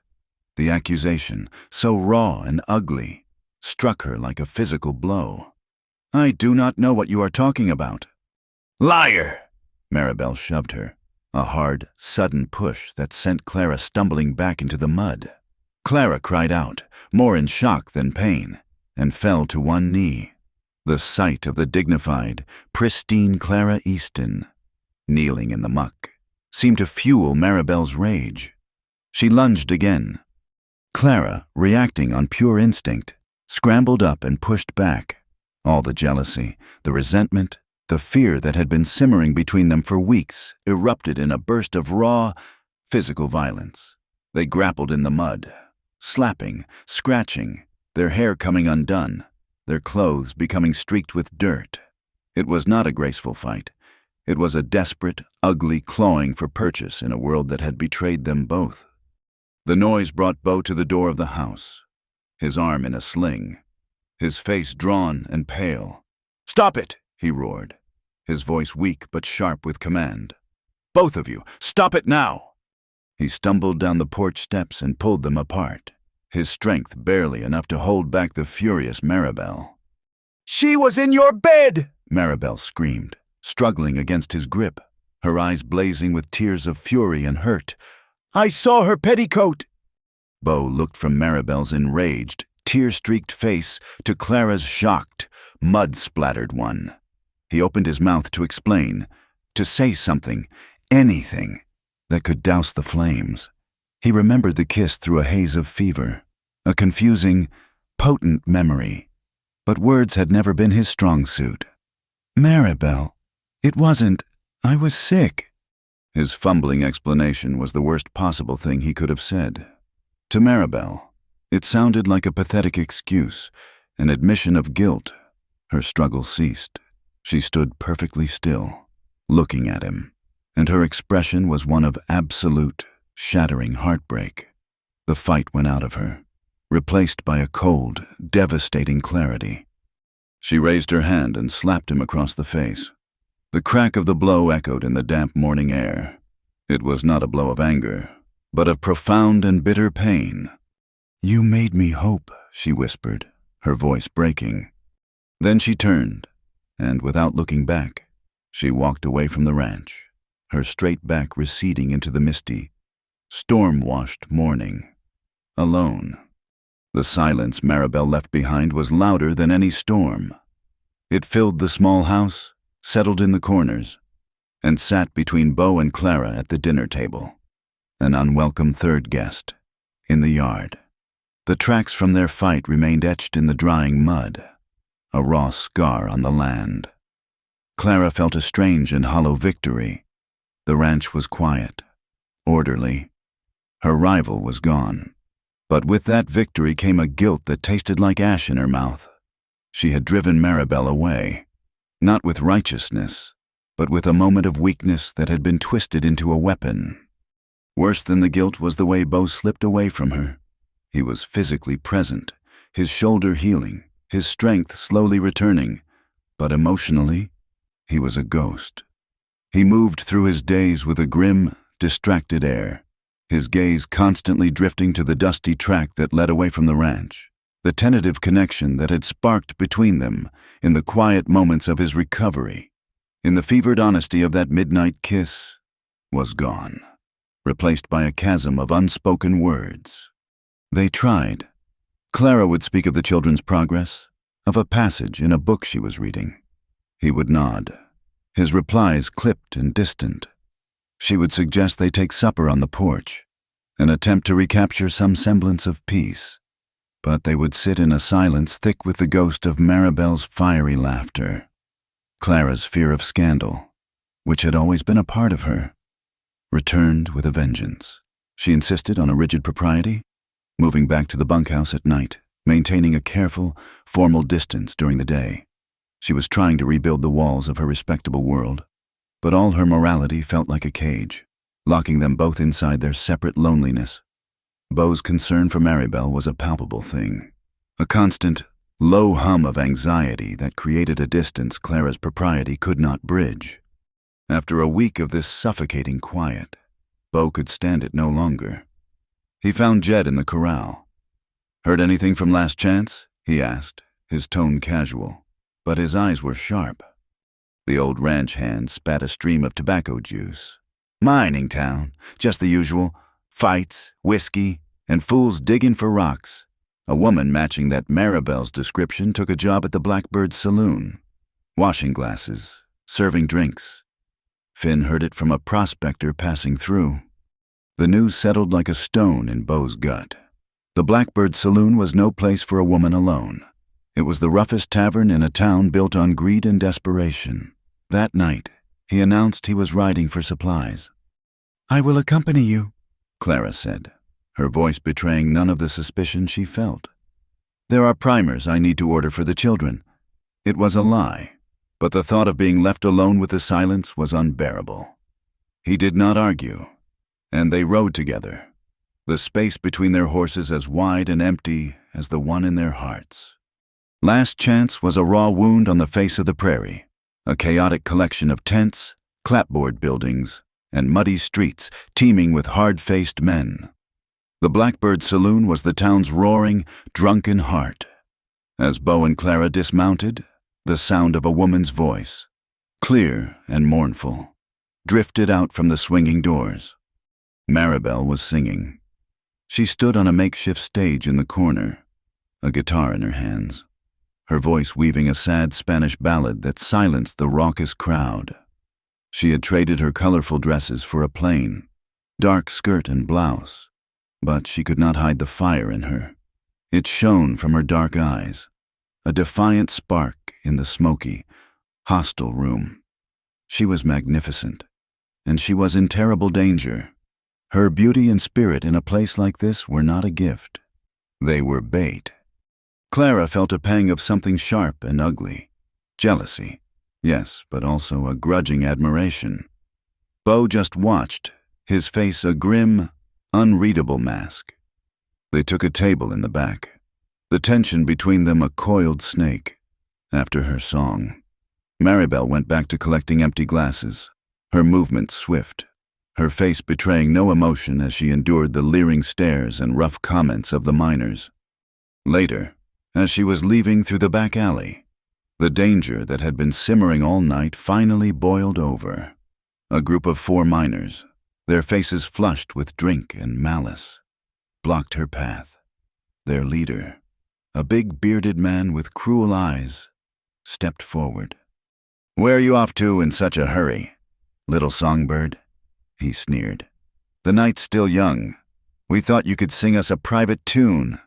The accusation, so raw and ugly, struck her like a physical blow. "I do not know what you are talking about." "Liar!" Maribel shoved her, a hard, sudden push that sent Clara stumbling back into the mud. Clara cried out, more in shock than pain, and fell to one knee. The sight of the dignified, pristine Clara Easton, kneeling in the muck, seemed to fuel Maribel's rage. She lunged again. Clara, reacting on pure instinct, scrambled up and pushed back. All the jealousy, the resentment, the fear that had been simmering between them for weeks erupted in a burst of raw, physical violence. They grappled in the mud, slapping, scratching, their hair coming undone, their clothes becoming streaked with dirt. It was not a graceful fight. It was a desperate, ugly clawing for purchase in a world that had betrayed them both. The noise brought Beau to the door of the house, his arm in a sling, his face drawn and pale. "Stop it!" he roared, his voice weak but sharp with command. "Both of you, stop it now!" He stumbled down the porch steps and pulled them apart, his strength barely enough to hold back the furious Maribel. "She was in your bed!" Maribel screamed, struggling against his grip, her eyes blazing with tears of fury and hurt. "I saw her petticoat!" Beau looked from Maribel's enraged, tear-streaked face to Clara's shocked, mud-splattered one. He opened his mouth to explain, to say something, anything, that could douse the flames. He remembered the kiss through a haze of fever, a confusing, potent memory. But words had never been his strong suit. "Maribel, it wasn't. I was sick." His fumbling explanation was the worst possible thing he could have said. To Maribel, it sounded like a pathetic excuse, an admission of guilt. Her struggle ceased. She stood perfectly still, looking at him, and her expression was one of absolute, shattering heartbreak. The fight went out of her, replaced by a cold, devastating clarity. She raised her hand and slapped him across the face. The crack of the blow echoed in the damp morning air. It was not a blow of anger, but of profound and bitter pain. "You made me hope," she whispered, her voice breaking. Then she turned, and without looking back, she walked away from the ranch, her straight back receding into the misty, storm-washed morning. Alone. The silence Maribel left behind was louder than any storm. It filled the small house, settled in the corners, and sat between Beau and Clara at the dinner table, an unwelcome third guest, in the yard. The tracks from their fight remained etched in the drying mud, a raw scar on the land. Clara felt a strange and hollow victory. The ranch was quiet, orderly. Her rival was gone. But with that victory came a guilt that tasted like ash in her mouth. She had driven Maribel away, not with righteousness, but with a moment of weakness that had been twisted into a weapon. Worse than the guilt was the way Beau slipped away from her. He was physically present, his shoulder healing, his strength slowly returning, but emotionally, he was a ghost. He moved through his days with a grim, distracted air, his gaze constantly drifting to the dusty track that led away from the ranch. The tentative connection that had sparked between them in the quiet moments of his recovery, in the fevered honesty of that midnight kiss, was gone, replaced by a chasm of unspoken words. They tried. Clara would speak of the children's progress, of a passage in a book she was reading. He would nod, his replies clipped and distant. She would suggest they take supper on the porch, an attempt to recapture some semblance of peace. But they would sit in a silence thick with the ghost of Maribel's fiery laughter. Clara's fear of scandal, which had always been a part of her, returned with a vengeance. She insisted on a rigid propriety, moving back to the bunkhouse at night, maintaining a careful, formal distance during the day. She was trying to rebuild the walls of her respectable world, but all her morality felt like a cage, locking them both inside their separate loneliness. Beau's concern for Maribel was a palpable thing, a constant, low hum of anxiety that created a distance Clara's propriety could not bridge. After a week of this suffocating quiet, Beau could stand it no longer. He found Jed in the corral. "Heard anything from Last Chance?" he asked, his tone casual, but his eyes were sharp. The old ranch hand spat a stream of tobacco juice. "Mining town, just the usual. Fights, whiskey, and fools digging for rocks. A woman matching that Maribel's description took a job at the Blackbird Saloon. Washing glasses, serving drinks." Finn heard it from a prospector passing through. The news settled like a stone in Beau's gut. The Blackbird Saloon was no place for a woman alone. It was the roughest tavern in a town built on greed and desperation. That night, he announced he was riding for supplies. "I will accompany you," Clara said, her voice betraying none of the suspicion she felt. "There are primers I need to order for the children." It was a lie, but the thought of being left alone with the silence was unbearable. He did not argue, and they rode together, the space between their horses as wide and empty as the one in their hearts. Last Chance was a raw wound on the face of the prairie, a chaotic collection of tents, clapboard buildings, and muddy streets teeming with hard-faced men. The Blackbird Saloon was the town's roaring, drunken heart. As Beau and Clara dismounted, the sound of a woman's voice, clear and mournful, drifted out from the swinging doors. Maribel was singing. She stood on a makeshift stage in the corner, a guitar in her hands, her voice weaving a sad Spanish ballad that silenced the raucous crowd. She had traded her colorful dresses for a plain, dark skirt and blouse, but she could not hide the fire in her. It shone from her dark eyes, a defiant spark in the smoky, hostile room. She was magnificent, and she was in terrible danger. Her beauty and spirit in a place like this were not a gift. They were bait. Clara felt a pang of something sharp and ugly. Jealousy, yes, but also a grudging admiration. Beau just watched, his face a grim, unreadable mask. They took a table in the back, the tension between them a coiled snake. After her song, Maribel went back to collecting empty glasses, her movements swift, her face betraying no emotion as she endured the leering stares and rough comments of the miners. Later, as she was leaving through the back alley, the danger that had been simmering all night finally boiled over. A group of 4 miners, their faces flushed with drink and malice, blocked her path. Their leader, a big bearded man with cruel eyes, stepped forward. "Where are you off to in such a hurry, little songbird?" he sneered. "The night's still young. We thought you could sing us a private tune."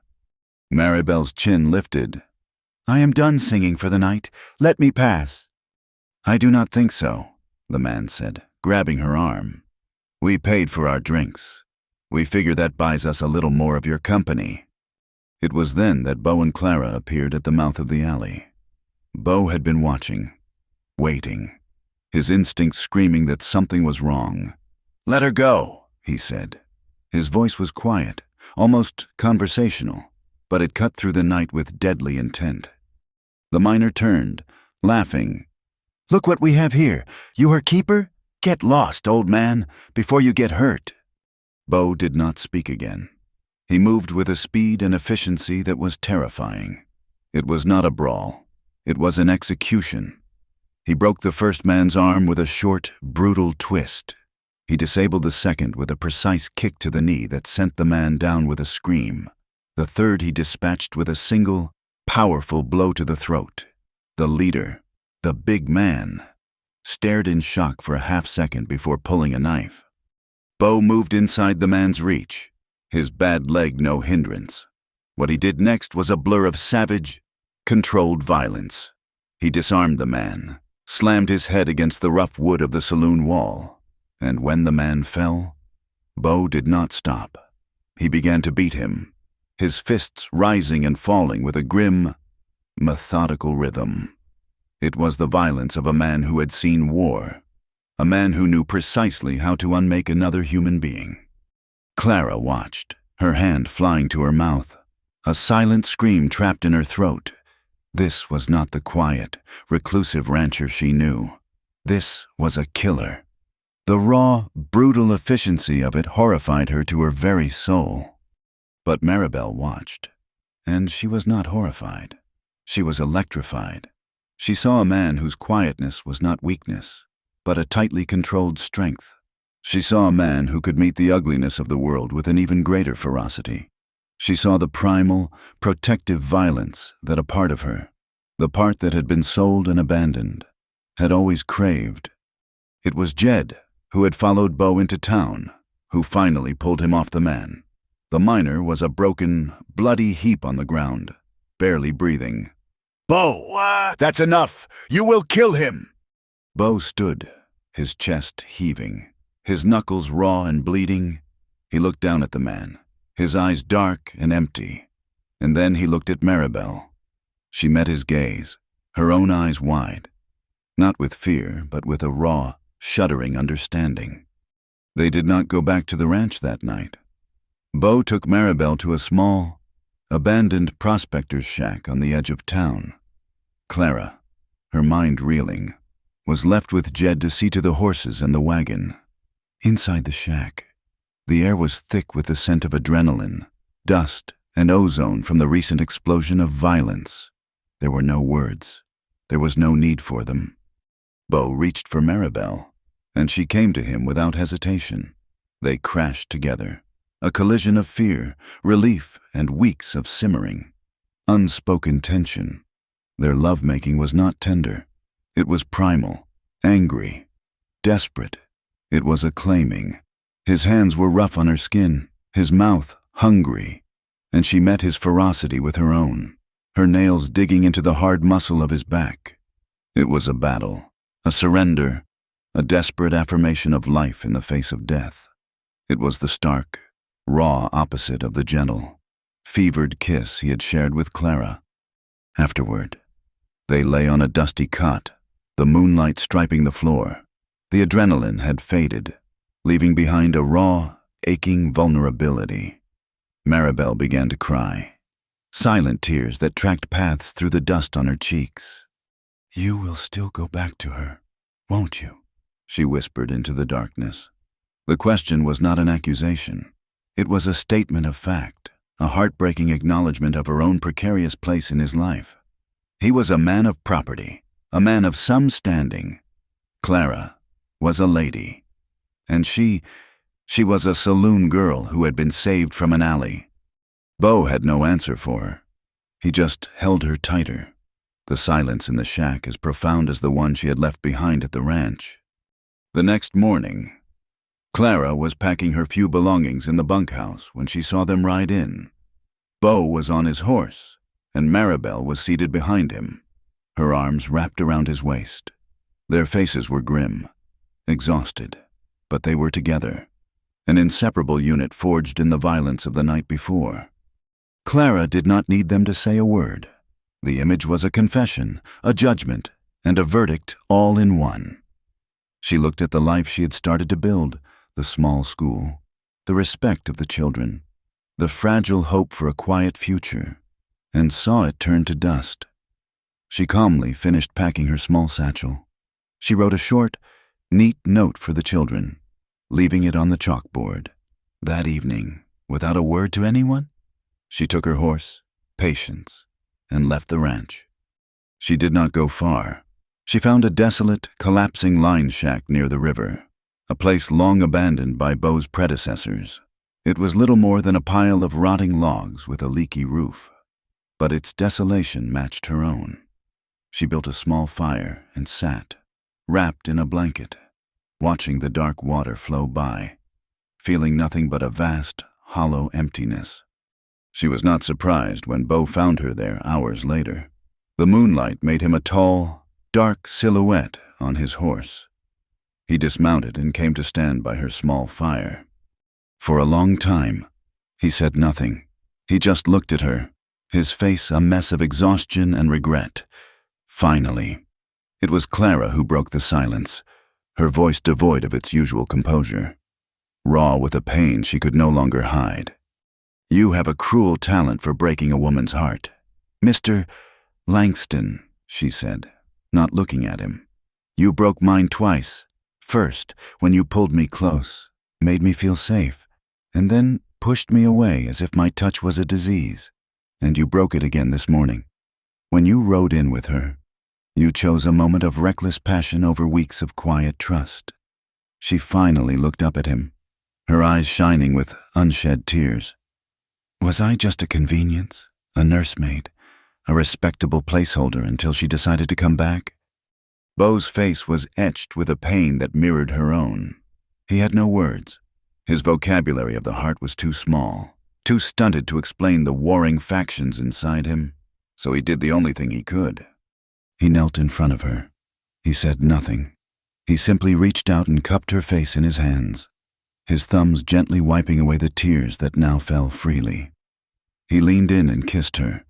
Maribel's chin lifted. "I am done singing for the night. Let me pass." "I do not think so," the man said, grabbing her arm. "We paid for our drinks. We figure that buys us a little more of your company." It was then that Beau and Clara appeared at the mouth of the alley. Beau had been watching, waiting, his instincts screaming that something was wrong. "Let her go," he said. His voice was quiet, almost conversational, but it cut through the night with deadly intent. The miner turned, laughing. "Look what we have here. You her keeper? Get lost, old man, before you get hurt." Beau did not speak again. He moved with a speed and efficiency that was terrifying. It was not a brawl. It was an execution. He broke the first man's arm with a short, brutal twist. He disabled the second with a precise kick to the knee that sent the man down with a scream. The third he dispatched with a single, powerful blow to the throat. The leader, the big man, stared in shock for a half-second before pulling a knife. Beau moved inside the man's reach, his bad leg no hindrance. What he did next was a blur of savage, controlled violence. He disarmed the man, slammed his head against the rough wood of the saloon wall, and when the man fell, Beau did not stop. He began to beat him, his fists rising and falling with a grim, methodical rhythm. It was the violence of a man who had seen war, a man who knew precisely how to unmake another human being. Clara watched, her hand flying to her mouth, a silent scream trapped in her throat. This was not the quiet, reclusive rancher she knew. This was a killer. The raw, brutal efficiency of it horrified her to her very soul. But Maribel watched, and she was not horrified. She was electrified. She saw a man whose quietness was not weakness, but a tightly controlled strength. She saw a man who could meet the ugliness of the world with an even greater ferocity. She saw the primal, protective violence that a part of her, the part that had been sold and abandoned, had always craved. It was Jed who had followed Beau into town, who finally pulled him off the man. The miner was a broken, bloody heap on the ground, barely breathing. "Beau, that's enough! You will kill him!" Beau stood, his chest heaving, his knuckles raw and bleeding. He looked down at the man, his eyes dark and empty, and then he looked at Maribel. She met his gaze, her own eyes wide, not with fear, but with a raw, shuddering understanding. They did not go back to the ranch that night. Beau took Maribel to a small, abandoned prospector's shack on the edge of town. Clara, her mind reeling, was left with Jed to see to the horses and the wagon. Inside the shack, the air was thick with the scent of adrenaline, dust, and ozone from the recent explosion of violence. There were no words. There was no need for them. Beau reached for Maribel, and she came to him without hesitation. They crashed together, a collision of fear, relief, and weeks of simmering, unspoken tension. Their lovemaking was not tender. It was primal, angry, desperate. It was a claiming. His hands were rough on her skin, his mouth hungry, and she met his ferocity with her own, her nails digging into the hard muscle of his back. It was a battle, a surrender, a desperate affirmation of life in the face of death. It was the stark, raw opposite of the gentle, fevered kiss he had shared with Clara. Afterward, they lay on a dusty cot, the moonlight striping the floor. The adrenaline had faded, leaving behind a raw, aching vulnerability. Maribel began to cry, silent tears that tracked paths through the dust on her cheeks. "You will still go back to her, won't you?" she whispered into the darkness. The question was not an accusation. It was a statement of fact, a heartbreaking acknowledgement of her own precarious place in his life. He was a man of property, a man of some standing. Clara was a lady, and she was a saloon girl who had been saved from an alley. Beau had no answer for her. He just held her tighter, the silence in the shack as profound as the one she had left behind at the ranch. The next morning, Clara was packing her few belongings in the bunkhouse when she saw them ride in. Beau was on his horse, and Maribel was seated behind him, her arms wrapped around his waist. Their faces were grim, exhausted, but they were together, an inseparable unit forged in the violence of the night before. Clara did not need them to say a word. The image was a confession, a judgment, and a verdict all in one. She looked at the life she had started to build, the small school, the respect of the children, the fragile hope for a quiet future, and saw it turn to dust. She calmly finished packing her small satchel. She wrote a short, neat note for the children, leaving it on the chalkboard. That evening, without a word to anyone, she took her horse, Patience, and left the ranch. She did not go far. She found a desolate, collapsing line shack near the river, a place long abandoned by Beau's predecessors. It was little more than a pile of rotting logs with a leaky roof, but its desolation matched her own. She built a small fire and sat, wrapped in a blanket, watching the dark water flow by, feeling nothing but a vast, hollow emptiness. She was not surprised when Beau found her there hours later. The moonlight made him a tall, dark silhouette on his horse. He dismounted and came to stand by her small fire. For a long time, he said nothing. He just looked at her, his face a mess of exhaustion and regret. Finally, it was Clara who broke the silence, her voice devoid of its usual composure, raw with a pain she could no longer hide. "You have a cruel talent for breaking a woman's heart. Mr. Langston," she said, not looking at him. "You broke mine twice. First, when you pulled me close, made me feel safe, and then pushed me away as if my touch was a disease. And you broke it again this morning. When you rode in with her, you chose a moment of reckless passion over weeks of quiet trust." She finally looked up at him, her eyes shining with unshed tears. "Was I just a convenience, a nursemaid, a respectable placeholder until she decided to come back?" Beau's face was etched with a pain that mirrored her own. He had no words. His vocabulary of the heart was too small, too stunted to explain the warring factions inside him, so he did the only thing he could. He knelt in front of her. He said nothing. He simply reached out and cupped her face in his hands, his thumbs gently wiping away the tears that now fell freely. He leaned in and kissed her.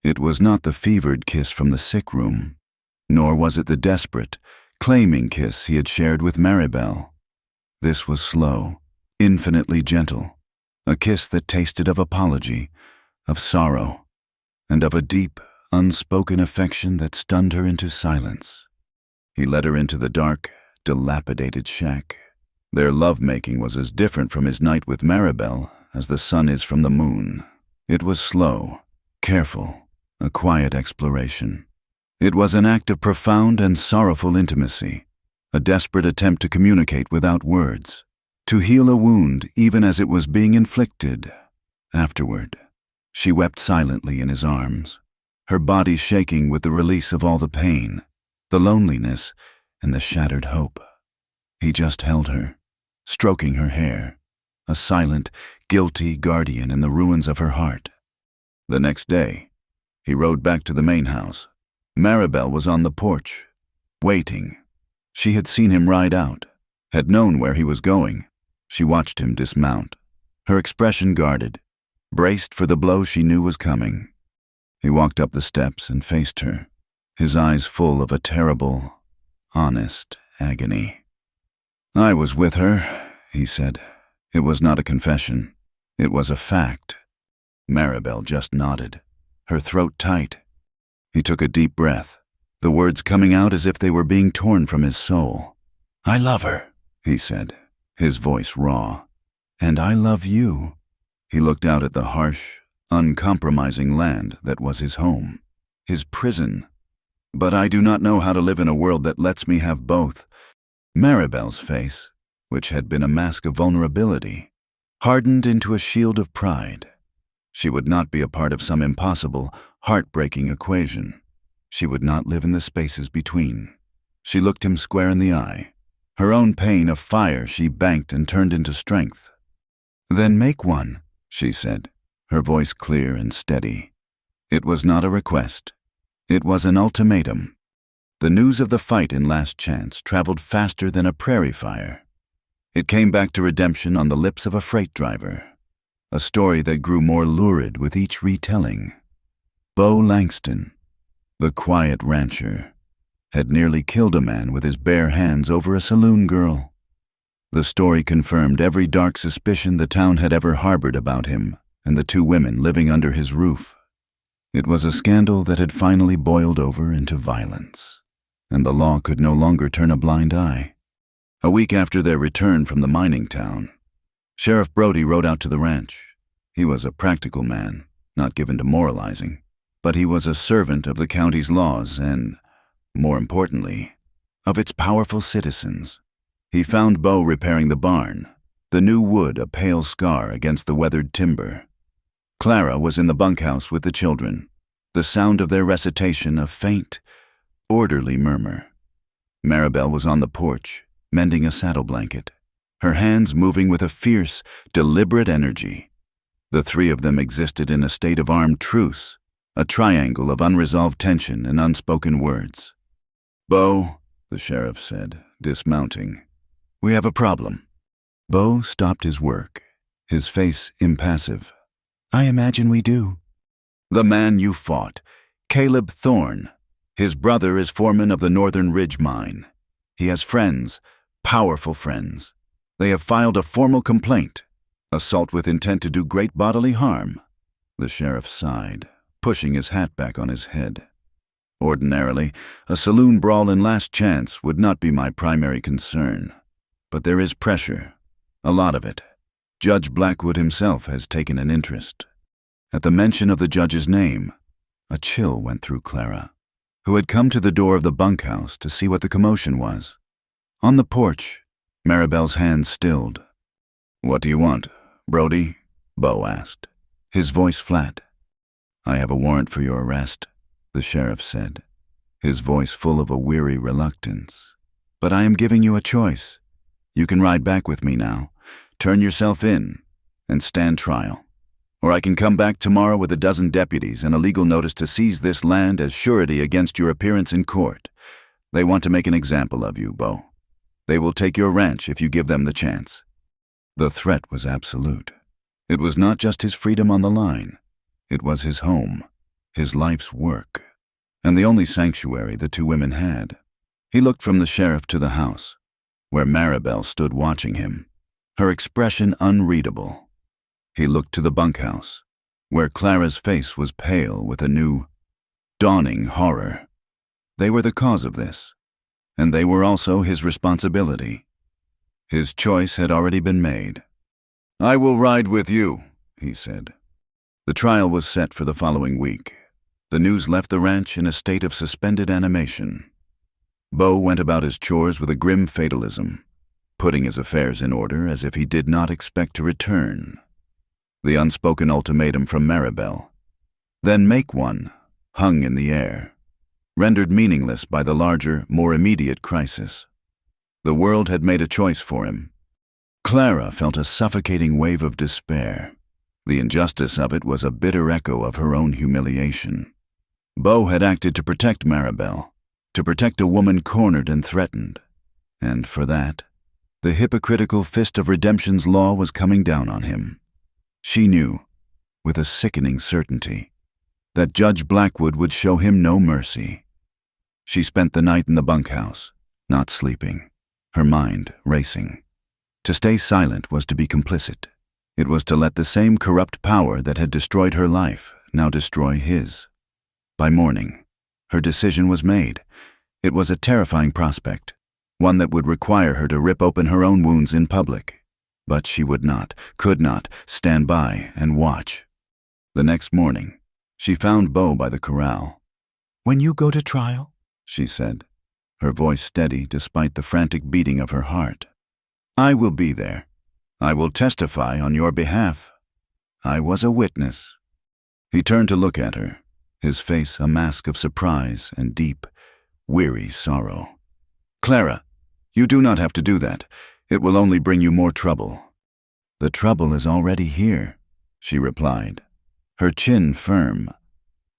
It was not the fevered kiss from the sick room, nor was it the desperate, claiming kiss he had shared with Maribel. This was slow, infinitely gentle, a kiss that tasted of apology, of sorrow, and of a deep, unspoken affection that stunned her into silence. He led her into the dark, dilapidated shack. Their lovemaking was as different from his night with Maribel as the sun is from the moon. It was slow, careful, a quiet exploration. It was an act of profound and sorrowful intimacy, a desperate attempt to communicate without words, to heal a wound even as it was being inflicted. Afterward, she wept silently in his arms, her body shaking with the release of all the pain, the loneliness, and the shattered hope. He just held her, stroking her hair, a silent, guilty guardian in the ruins of her heart. The next day, he rode back to the main house. Maribel was on the porch, waiting. She had seen him ride out, had known where he was going. She watched him dismount, her expression guarded, braced for the blow she knew was coming. He walked up the steps and faced her, his eyes full of a terrible, honest agony. "I was with her," he said. "It was not a confession. It was a fact." Maribel just nodded, her throat tight. He took a deep breath, the words coming out as if they were being torn from his soul. "I love her," he said, his voice raw. "And I love you." He looked out at the harsh, uncompromising land that was his home, his prison. "But I do not know how to live in a world that lets me have both." Maribel's face, which had been a mask of vulnerability, hardened into a shield of pride. She would not be a part of some impossible, heartbreaking equation. She would not live in the spaces between. She looked him square in the eye. Her own pain of fire she banked and turned into strength. "Then make one," she said, her voice clear and steady. It was not a request. It was an ultimatum. The news of the fight in Last Chance traveled faster than a prairie fire. It came back to redemption on the lips of a freight driver, a story that grew more lurid with each retelling. Bo Langston, the quiet rancher, had nearly killed a man with his bare hands over a saloon girl. The story confirmed every dark suspicion the town had ever harbored about him and the two women living under his roof. It was a scandal that had finally boiled over into violence, and the law could no longer turn a blind eye. A week after their return from the mining town, Sheriff Brody rode out to the ranch. He was a practical man, not given to moralizing, but he was a servant of the county's laws and, more importantly, of its powerful citizens. He found Bo repairing the barn, the new wood a pale scar against the weathered timber. Clara was in the bunkhouse with the children, the sound of their recitation a faint, orderly murmur. Maribel was on the porch, mending a saddle blanket, her hands moving with a fierce, deliberate energy. The three of them existed in a state of armed truce, a triangle of unresolved tension and unspoken words. "Bo," the sheriff said, dismounting, "we have a problem." Bo stopped his work, his face impassive. "I imagine we do." "The man you fought, Caleb Thorne. His brother is foreman of the Northern Ridge mine. He has friends, powerful friends. They have filed a formal complaint, assault with intent to do great bodily harm." The sheriff sighed, pushing his hat back on his head. "Ordinarily, a saloon brawl in Last Chance would not be my primary concern. But there is pressure, a lot of it. Judge Blackwood himself has taken an interest." At the mention of the judge's name, a chill went through Clara, who had come to the door of the bunkhouse to see what the commotion was. On the porch, Maribel's hands stilled. "What do you want, Brody?" Bo asked, his voice flat. "I have a warrant for your arrest," the sheriff said, his voice full of a weary reluctance. "But I am giving you a choice. You can ride back with me now, turn yourself in, and stand trial. Or I can come back tomorrow with a dozen deputies and a legal notice to seize this land as surety against your appearance in court. They want to make an example of you, Bo. They will take your ranch if you give them the chance." The threat was absolute. It was not just his freedom on the line. It was his home, his life's work, and the only sanctuary the two women had. He looked from the sheriff to the house, where Maribel stood watching him, her expression unreadable. He looked to the bunkhouse, where Clara's face was pale with a new, dawning horror. They were the cause of this, and they were also his responsibility. His choice had already been made. "I will ride with you," he said. The trial was set for the following week. The news left the ranch in a state of suspended animation. Bo went about his chores with a grim fatalism, putting his affairs in order as if he did not expect to return. The unspoken ultimatum from Maribel, "Then make one," hung in the air, rendered meaningless by the larger, more immediate crisis. The world had made a choice for him. Clara felt a suffocating wave of despair. The injustice of it was a bitter echo of her own humiliation. Bo had acted to protect Maribel, to protect a woman cornered and threatened. And for that, the hypocritical fist of redemption's law was coming down on him. She knew, with a sickening certainty, that Judge Blackwood would show him no mercy. She spent the night in the bunkhouse, not sleeping, her mind racing. To stay silent was to be complicit. It was to let the same corrupt power that had destroyed her life now destroy his. By morning, Her decision was made. It was a terrifying prospect, one that would require her to rip open her own wounds in public. But she would not, could not, stand by and watch. The next morning, she found Bo by the corral. "When you go to trial," she said, her voice steady despite the frantic beating of her heart, "I will be there. I will testify on your behalf. I was a witness." He turned to look at her, his face a mask of surprise and deep, weary sorrow. "Clara, you do not have to do that. It will only bring you more trouble." "The trouble is already here," she replied, her chin firm.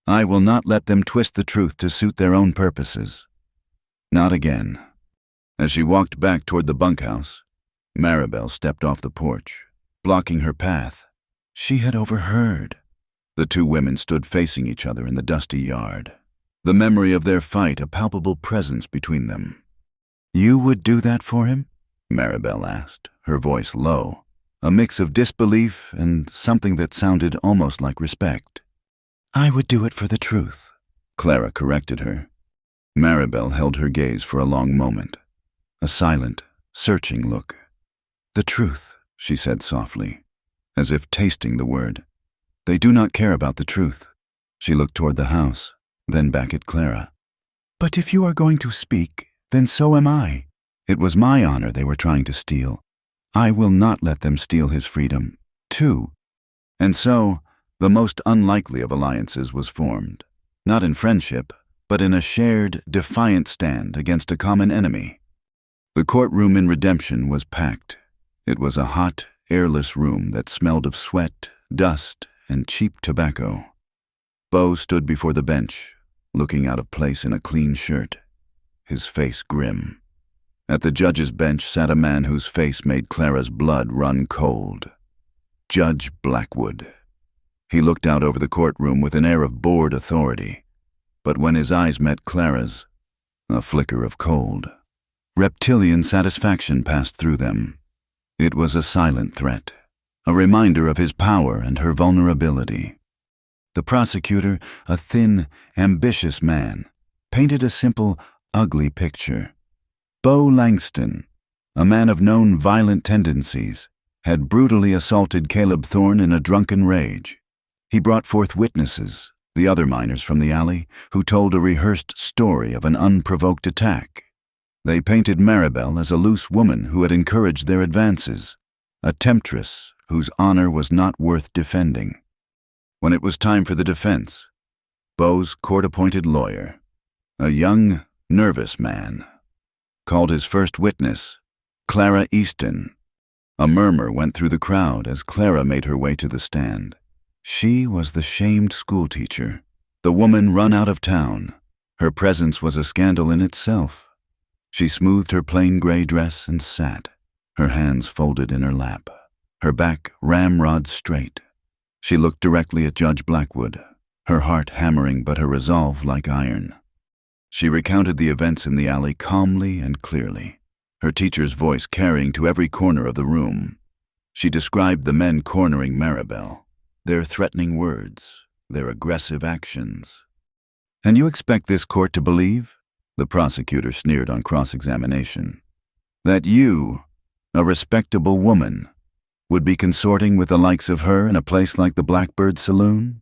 "I will not let them twist the truth to suit their own purposes. Not again." As she walked back toward the bunkhouse, Maribel stepped off the porch, blocking her path. She had overheard. The two women stood facing each other in the dusty yard, the memory of their fight a palpable presence between them. "You would do that for him?" Maribel asked, her voice low, a mix of disbelief and something that sounded almost like respect. "I would do it for the truth," Clara corrected her. Maribel held her gaze for a long moment, a silent, searching look. "The truth," she said softly, as if tasting the word. "They do not care about the truth." She looked toward the house, then back at Clara. "But if you are going to speak, then so am I. It was my honor they were trying to steal. I will not let them steal his freedom, too." And so, the most unlikely of alliances was formed, not in friendship, but in a shared, defiant stand against a common enemy. The courtroom in Redemption was packed. It was a hot, airless room that smelled of sweat, dust, and cheap tobacco. Bo stood before the bench, looking out of place in a clean shirt, his face grim. At the judge's bench sat a man whose face made Clara's blood run cold. Judge Blackwood. He looked out over the courtroom with an air of bored authority, but when his eyes met Clara's, a flicker of cold, reptilian satisfaction passed through them. It was a silent threat, a reminder of his power and her vulnerability. The prosecutor, a thin, ambitious man, painted a simple, ugly picture. Bo Langston, a man of known violent tendencies, had brutally assaulted Caleb Thorne in a drunken rage. He brought forth witnesses, the other miners from the alley, who told a rehearsed story of an unprovoked attack. They painted Maribel as a loose woman who had encouraged their advances, a temptress whose honor was not worth defending. When it was time for the defense, Bo's court-appointed lawyer, a young, nervous man, called his first witness, Clara Easton. A murmur went through the crowd as Clara made her way to the stand. She was the shamed schoolteacher, the woman run out of town. Her presence was a scandal in itself. She smoothed her plain gray dress and sat, her hands folded in her lap, her back ramrod straight. She looked directly at Judge Blackwood, her heart hammering but her resolve like iron. She recounted the events in the alley calmly and clearly, her teacher's voice carrying to every corner of the room. She described the men cornering Maribel, their threatening words, their aggressive actions. "And you expect this court to believe," the prosecutor sneered on cross-examination, "that you, a respectable woman, would be consorting with the likes of her in a place like the Blackbird Saloon?"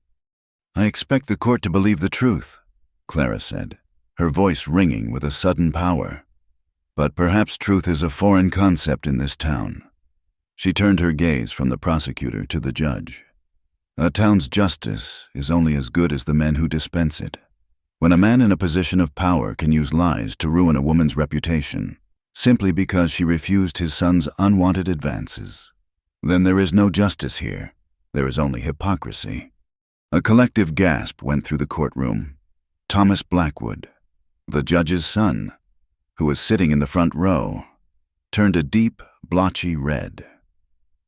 "I expect the court to believe the truth," Clara said, her voice ringing with a sudden power. "But perhaps truth is a foreign concept in this town." She turned her gaze from the prosecutor to the judge. "A town's justice is only as good as the men who dispense it. When a man in a position of power can use lies to ruin a woman's reputation, simply because she refused his son's unwanted advances, then there is no justice here. There is only hypocrisy." A collective gasp went through the courtroom. Thomas Blackwood, the judge's son, who was sitting in the front row, turned a deep, blotchy red.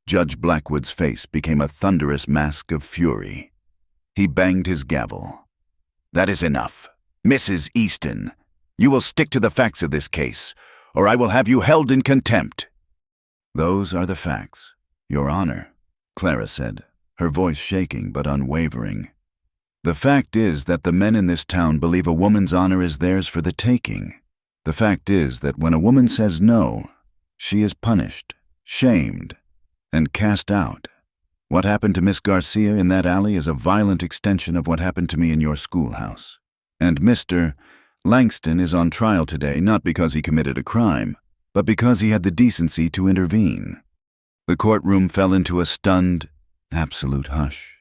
Judge Blackwood's face became a thunderous mask of fury. He banged his gavel. "That is enough. Mrs. Easton, you will stick to the facts of this case, or I will have you held in contempt." "Those are the facts, Your Honor," Clara said, her voice shaking but unwavering. The fact is that the men in this town believe a woman's honor is theirs for the taking. The fact is that when a woman says no, she is punished, shamed, and cast out. What happened to Miss Garcia in that alley is a violent extension of what happened to me in your schoolhouse. And Mr. Langston is on trial today not because he committed a crime, but because he had the decency to intervene. The courtroom fell into a stunned, absolute hush.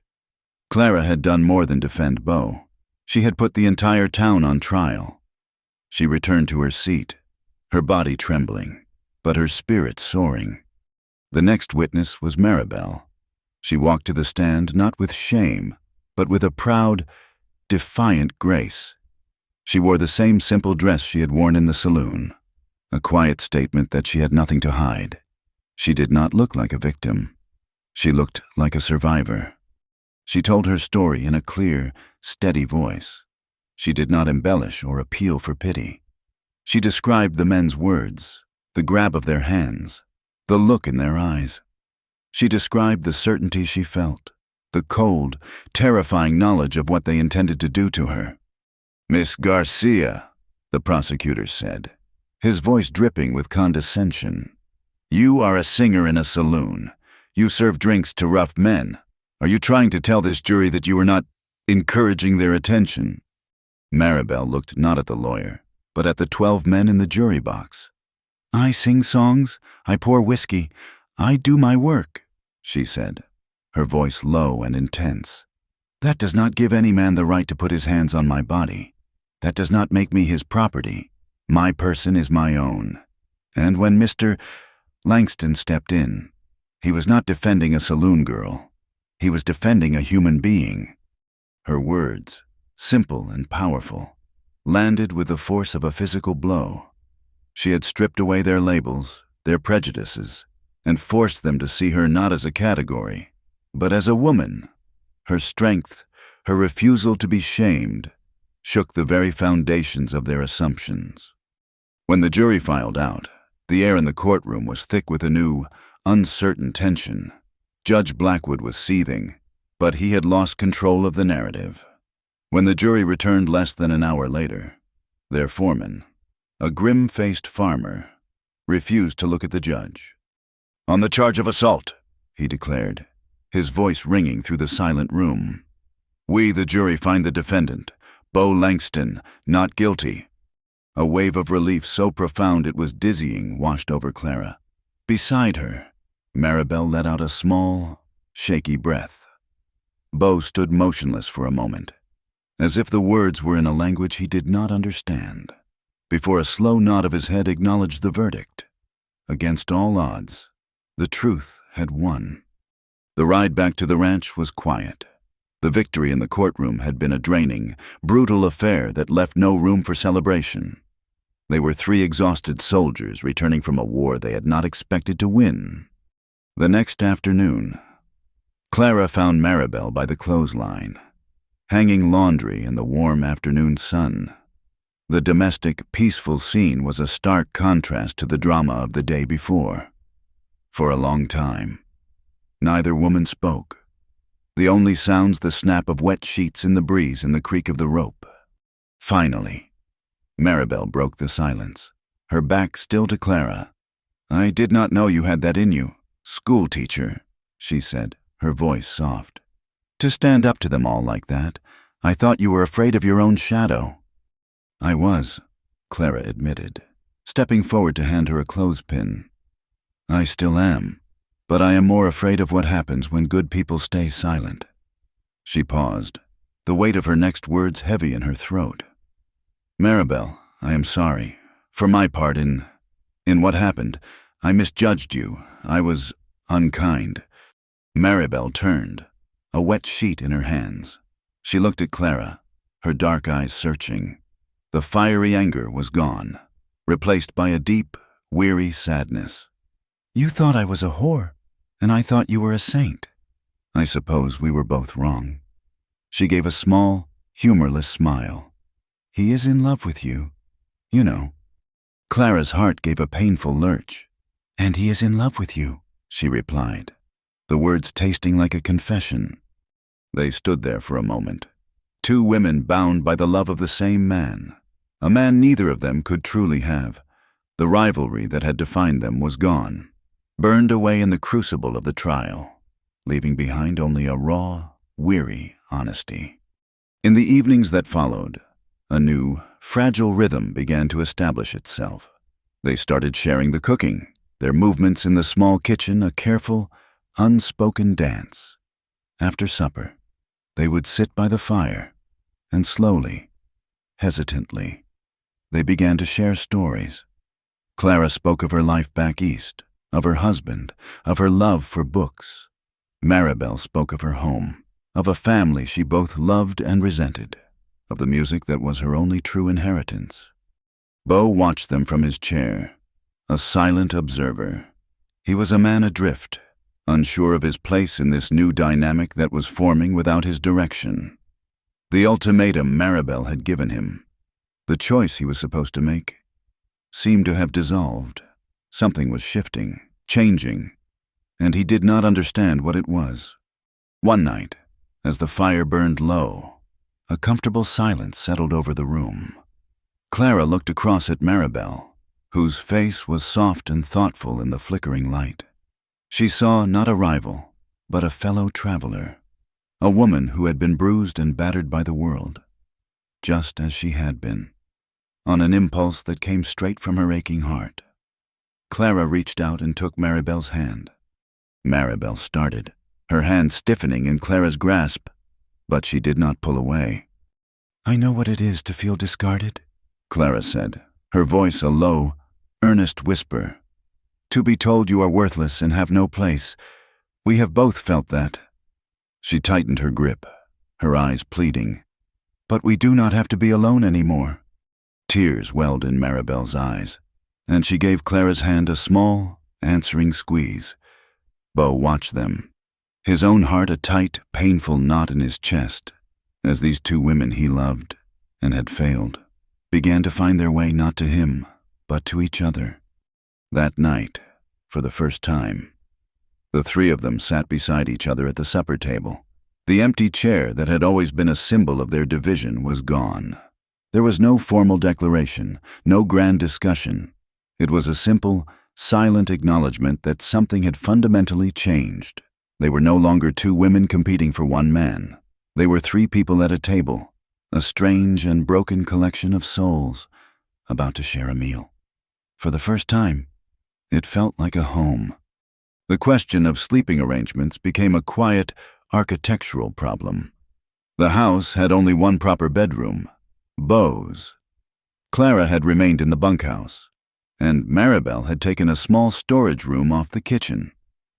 Clara had done more than defend Beau. She had put the entire town on trial. She returned to her seat, her body trembling, but her spirit soaring. The next witness was Maribel. She walked to the stand not with shame, but with a proud, defiant grace. She wore the same simple dress she had worn in the saloon, a quiet statement that she had nothing to hide. She did not look like a victim. She looked like a survivor. She told her story in a clear, steady voice. She did not embellish or appeal for pity. She described the men's words, the grab of their hands, the look in their eyes. She described the certainty she felt, the cold, terrifying knowledge of what they intended to do to her. "Miss Garcia," the prosecutor said, his voice dripping with condescension. "You are a singer in a saloon. You serve drinks to rough men. Are you trying to tell this jury that you are not encouraging their attention?" Maribel looked not at the lawyer, but at the 12 men in the jury box. "I sing songs, I pour whiskey, I do my work," she said, her voice low and intense. "That does not give any man the right to put his hands on my body. That does not make me his property. My person is my own." And when Mr. Langston stepped in, he was not defending a saloon girl. He was defending a human being. Her words, simple and powerful, landed with the force of a physical blow. She had stripped away their labels, their prejudices, and forced them to see her not as a category, but as a woman. Her strength, her refusal to be shamed, shook the very foundations of their assumptions. When the jury filed out, the air in the courtroom was thick with a new, uncertain tension. Judge Blackwood was seething, but he had lost control of the narrative. When the jury returned less than an hour later, their foreman, a grim-faced farmer, refused to look at the judge. "On the charge of assault," he declared, his voice ringing through the silent room, "we, the jury, find the defendant, Beau Langston, not guilty." A wave of relief so profound it was dizzying washed over Clara. Beside her, Maribel let out a small, shaky breath. Beau stood motionless for a moment, as if the words were in a language he did not understand, before a slow nod of his head acknowledged the verdict. Against all odds, the truth had won. The ride back to the ranch was quiet. The victory in the courtroom had been a draining, brutal affair that left no room for celebration. They were 3 exhausted soldiers returning from a war they had not expected to win. The next afternoon, Clara found Maribel by the clothesline, hanging laundry in the warm afternoon sun. The domestic, peaceful scene was a stark contrast to the drama of the day before. For a long time, neither woman spoke. The only sounds the snap of wet sheets in the breeze and the creak of the rope. Finally, Maribel broke the silence, her back still to Clara. "I did not know you had that in you, school teacher," she said, her voice soft. "To stand up to them all like that. I thought you were afraid of your own shadow." "I was," Clara admitted, stepping forward to hand her a clothespin. "I still am, but I am more afraid of what happens when good people stay silent." She paused, the weight of her next words heavy in her throat. "Maribel, I am sorry. For my part in what happened, I misjudged you. I was unkind." Maribel turned, a wet sheet in her hands. She looked at Clara, her dark eyes searching. The fiery anger was gone, replaced by a deep, weary sadness. "You thought I was a whore, and I thought you were a saint. I suppose we were both wrong." She gave a small, humorless smile. "He is in love with you, you know." Clara's heart gave a painful lurch. "And he is in love with you," she replied, the words tasting like a confession. They stood there for a moment, two women bound by the love of the same man, a man neither of them could truly have. The rivalry that had defined them was gone, burned away in the crucible of the trial, leaving behind only a raw, weary honesty. In the evenings that followed, a new, fragile rhythm began to establish itself. They started sharing the cooking, their movements in the small kitchen a careful, unspoken dance. After supper, they would sit by the fire, and slowly, hesitantly, they began to share stories. Clara spoke of her life back east, of her husband, of her love for books. Maribel spoke of her home, of a family she both loved and resented, of the music that was her only true inheritance. Beau watched them from his chair, a silent observer. He was a man adrift, unsure of his place in this new dynamic that was forming without his direction. The ultimatum Maribel had given him, the choice he was supposed to make, seemed to have dissolved. Something was shifting, changing, and he did not understand what it was. One night, as the fire burned low, a comfortable silence settled over the room. Clara looked across at Maribel, whose face was soft and thoughtful in the flickering light. She saw not a rival, but a fellow traveler, a woman who had been bruised and battered by the world, just as she had been, on an impulse that came straight from her aching heart. Clara reached out and took Maribel's hand. Maribel started, her hand stiffening in Clara's grasp, but she did not pull away. "I know what it is to feel discarded," Clara said, her voice a low, earnest whisper. "To be told you are worthless and have no place. We have both felt that." She tightened her grip, her eyes pleading. "But we do not have to be alone anymore." Tears welled in Maribel's eyes, and she gave Clara's hand a small, answering squeeze. Beau watched them, his own heart a tight, painful knot in his chest, as these two women he loved, and had failed, began to find their way not to him, but to each other. That night, for the first time, the three of them sat beside each other at the supper table. The empty chair that had always been a symbol of their division was gone. There was no formal declaration, no grand discussion. It was a simple, silent acknowledgement that something had fundamentally changed. They were no longer two women competing for one man. They were three people at a table, a strange and broken collection of souls, about to share a meal. For the first time, it felt like a home. The question of sleeping arrangements became a quiet, architectural problem. The house had only one proper bedroom, Beau's. Clara had remained in the bunkhouse, and Maribel had taken a small storage room off the kitchen.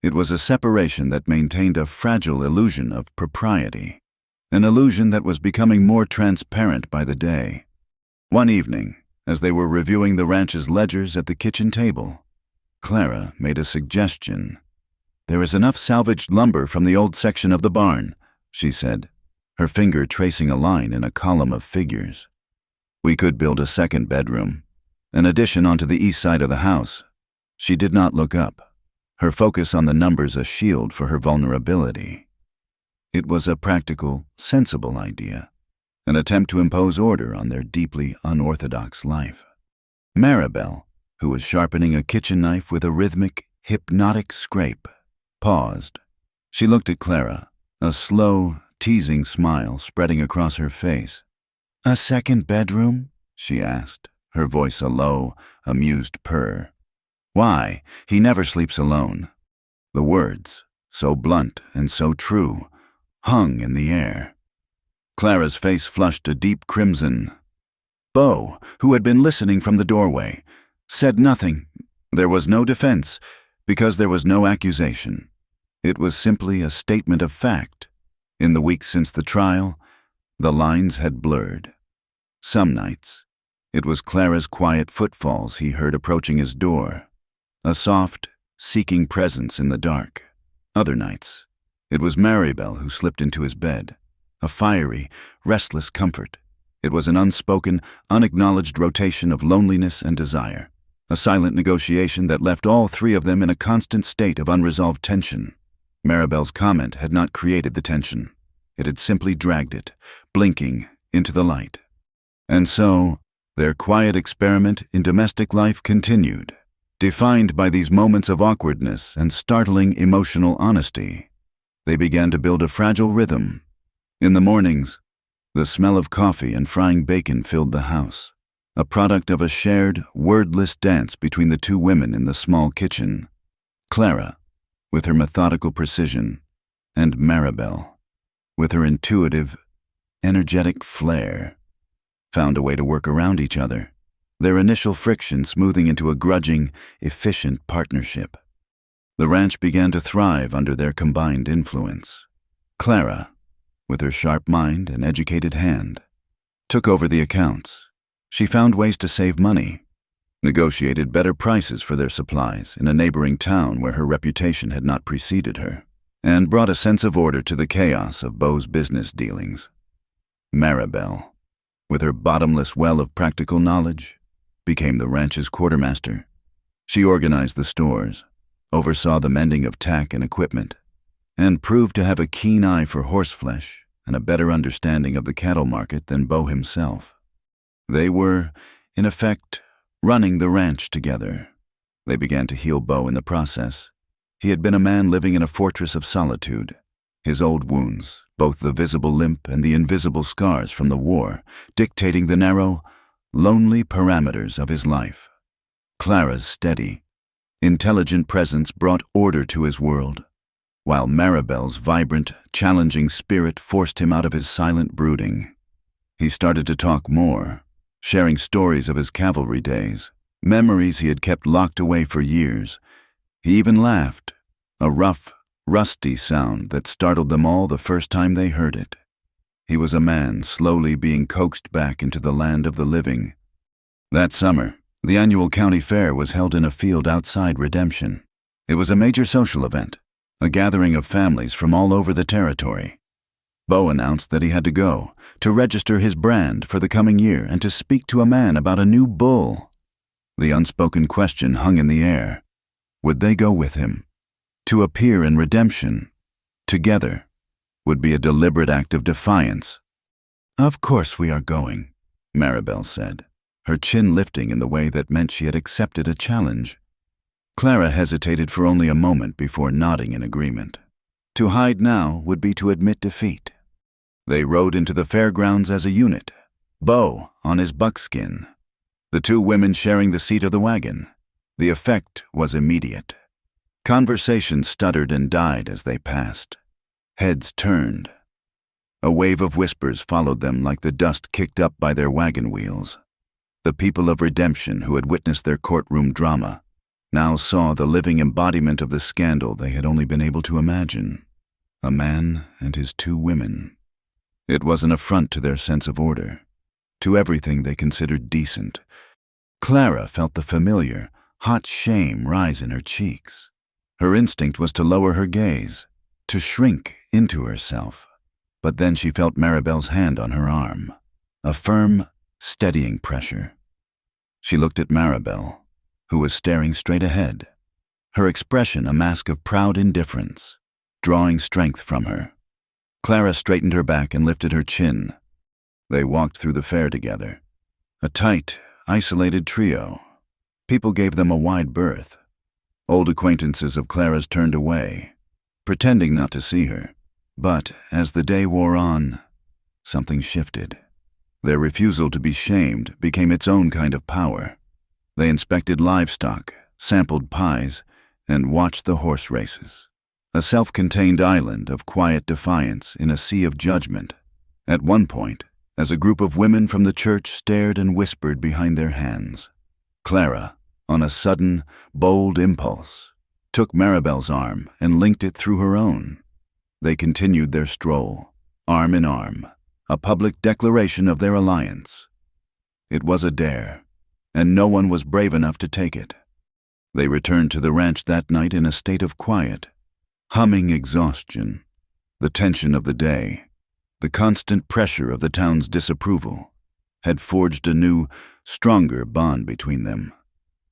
It was a separation that maintained a fragile illusion of propriety, an illusion that was becoming more transparent by the day. One evening, as they were reviewing the ranch's ledgers at the kitchen table, Clara made a suggestion. "There is enough salvaged lumber from the old section of the barn," she said, her finger tracing a line in a column of figures. "We could build a second bedroom, an addition onto the east side of the house." She did not look up, her focus on the numbers a shield for her vulnerability. It was a practical, sensible idea, an attempt to impose order on their deeply unorthodox life. Maribel, who was sharpening a kitchen knife with a rhythmic, hypnotic scrape, paused. She looked at Clara, a slow, teasing smile spreading across her face. "A second bedroom?" she asked, her voice a low, amused purr. "Why? He never sleeps alone." The words, so blunt and so true, hung in the air. Clara's face flushed a deep crimson. Beau, who had been listening from the doorway, said nothing. There was no defense, because there was no accusation. It was simply a statement of fact. In the weeks since the trial, the lines had blurred. Some nights, it was Clara's quiet footfalls he heard approaching his door, a soft, seeking presence in the dark. Other nights, it was Maribel who slipped into his bed, a fiery, restless comfort. It was an unspoken, unacknowledged rotation of loneliness and desire, a silent negotiation that left all three of them in a constant state of unresolved tension. Maribel's comment had not created the tension. it had simply dragged it, blinking, into the light. And so, their quiet experiment in domestic life continued, defined by these moments of awkwardness and startling emotional honesty. They began to build a fragile rhythm. In the mornings, the smell of coffee and frying bacon filled the house, a product of a shared, wordless dance between the two women in the small kitchen. Clara, with her methodical precision, and Maribel, with her intuitive, energetic flair, found a way to work around each other, their initial friction smoothing into a grudging, efficient partnership. The ranch began to thrive under their combined influence. Clara, with her sharp mind and educated hand, took over the accounts. She found ways to save money, negotiated better prices for their supplies in a neighboring town where her reputation had not preceded her, and brought a sense of order to the chaos of Beau's business dealings. Maribel, with her bottomless well of practical knowledge, became the ranch's quartermaster. She organized the stores, oversaw the mending of tack and equipment, and proved to have a keen eye for horseflesh and a better understanding of the cattle market than Beau himself. They were, in effect, running the ranch together. They began to heal Beau in the process. He had been a man living in a fortress of solitude. His old wounds, both the visible limp and the invisible scars from the war, dictating the narrow, lonely parameters of his life. Clara's steady, intelligent presence brought order to his world, while Maribel's vibrant, challenging spirit forced him out of his silent brooding. He started to talk more, sharing stories of his cavalry days, memories he had kept locked away for years. He even laughed, a rough, rusty sound that startled them all the first time they heard it. He was a man slowly being coaxed back into the land of the living. That summer, the annual county fair was held in a field outside Redemption. It was a major social event, a gathering of families from all over the territory. Beau announced that he had to go, to register his brand for the coming year and to speak to a man about a new bull. The unspoken question hung in the air. Would they go with him? To appear in Redemption, together, would be a deliberate act of defiance. "Of course we are going," Maribel said, her chin lifting in the way that meant she had accepted a challenge. Clara hesitated for only a moment before nodding in agreement. To hide now would be to admit defeat. They rode into the fairgrounds as a unit, Beau on his buckskin, the two women sharing the seat of the wagon. The effect was immediate. Conversation stuttered and died as they passed. Heads turned. A wave of whispers followed them like the dust kicked up by their wagon wheels. The people of Redemption who had witnessed their courtroom drama now saw the living embodiment of the scandal they had only been able to imagine. A man and his two women. It was an affront to their sense of order, to everything they considered decent. Clara felt the familiar, hot shame rise in her cheeks. Her instinct was to lower her gaze, to shrink into herself. But then she felt Maribel's hand on her arm, a firm, steadying pressure. She looked at Maribel, who was staring straight ahead, her expression a mask of proud indifference, drawing strength from her. Clara straightened her back and lifted her chin. They walked through the fair together, a tight, isolated trio. People gave them a wide berth. Old acquaintances of Clara's turned away, pretending not to see her. But as the day wore on, something shifted. Their refusal to be shamed became its own kind of power. They inspected livestock, sampled pies, and watched the horse races. A self-contained island of quiet defiance in a sea of judgment. At one point, as a group of women from the church stared and whispered behind their hands, Clara, on a sudden, bold impulse, took Maribel's arm and linked it through her own. They continued their stroll, arm in arm, a public declaration of their alliance. It was a dare, and no one was brave enough to take it. They returned to the ranch that night in a state of quiet, humming exhaustion. The tension of the day, the constant pressure of the town's disapproval, had forged a new, stronger bond between them.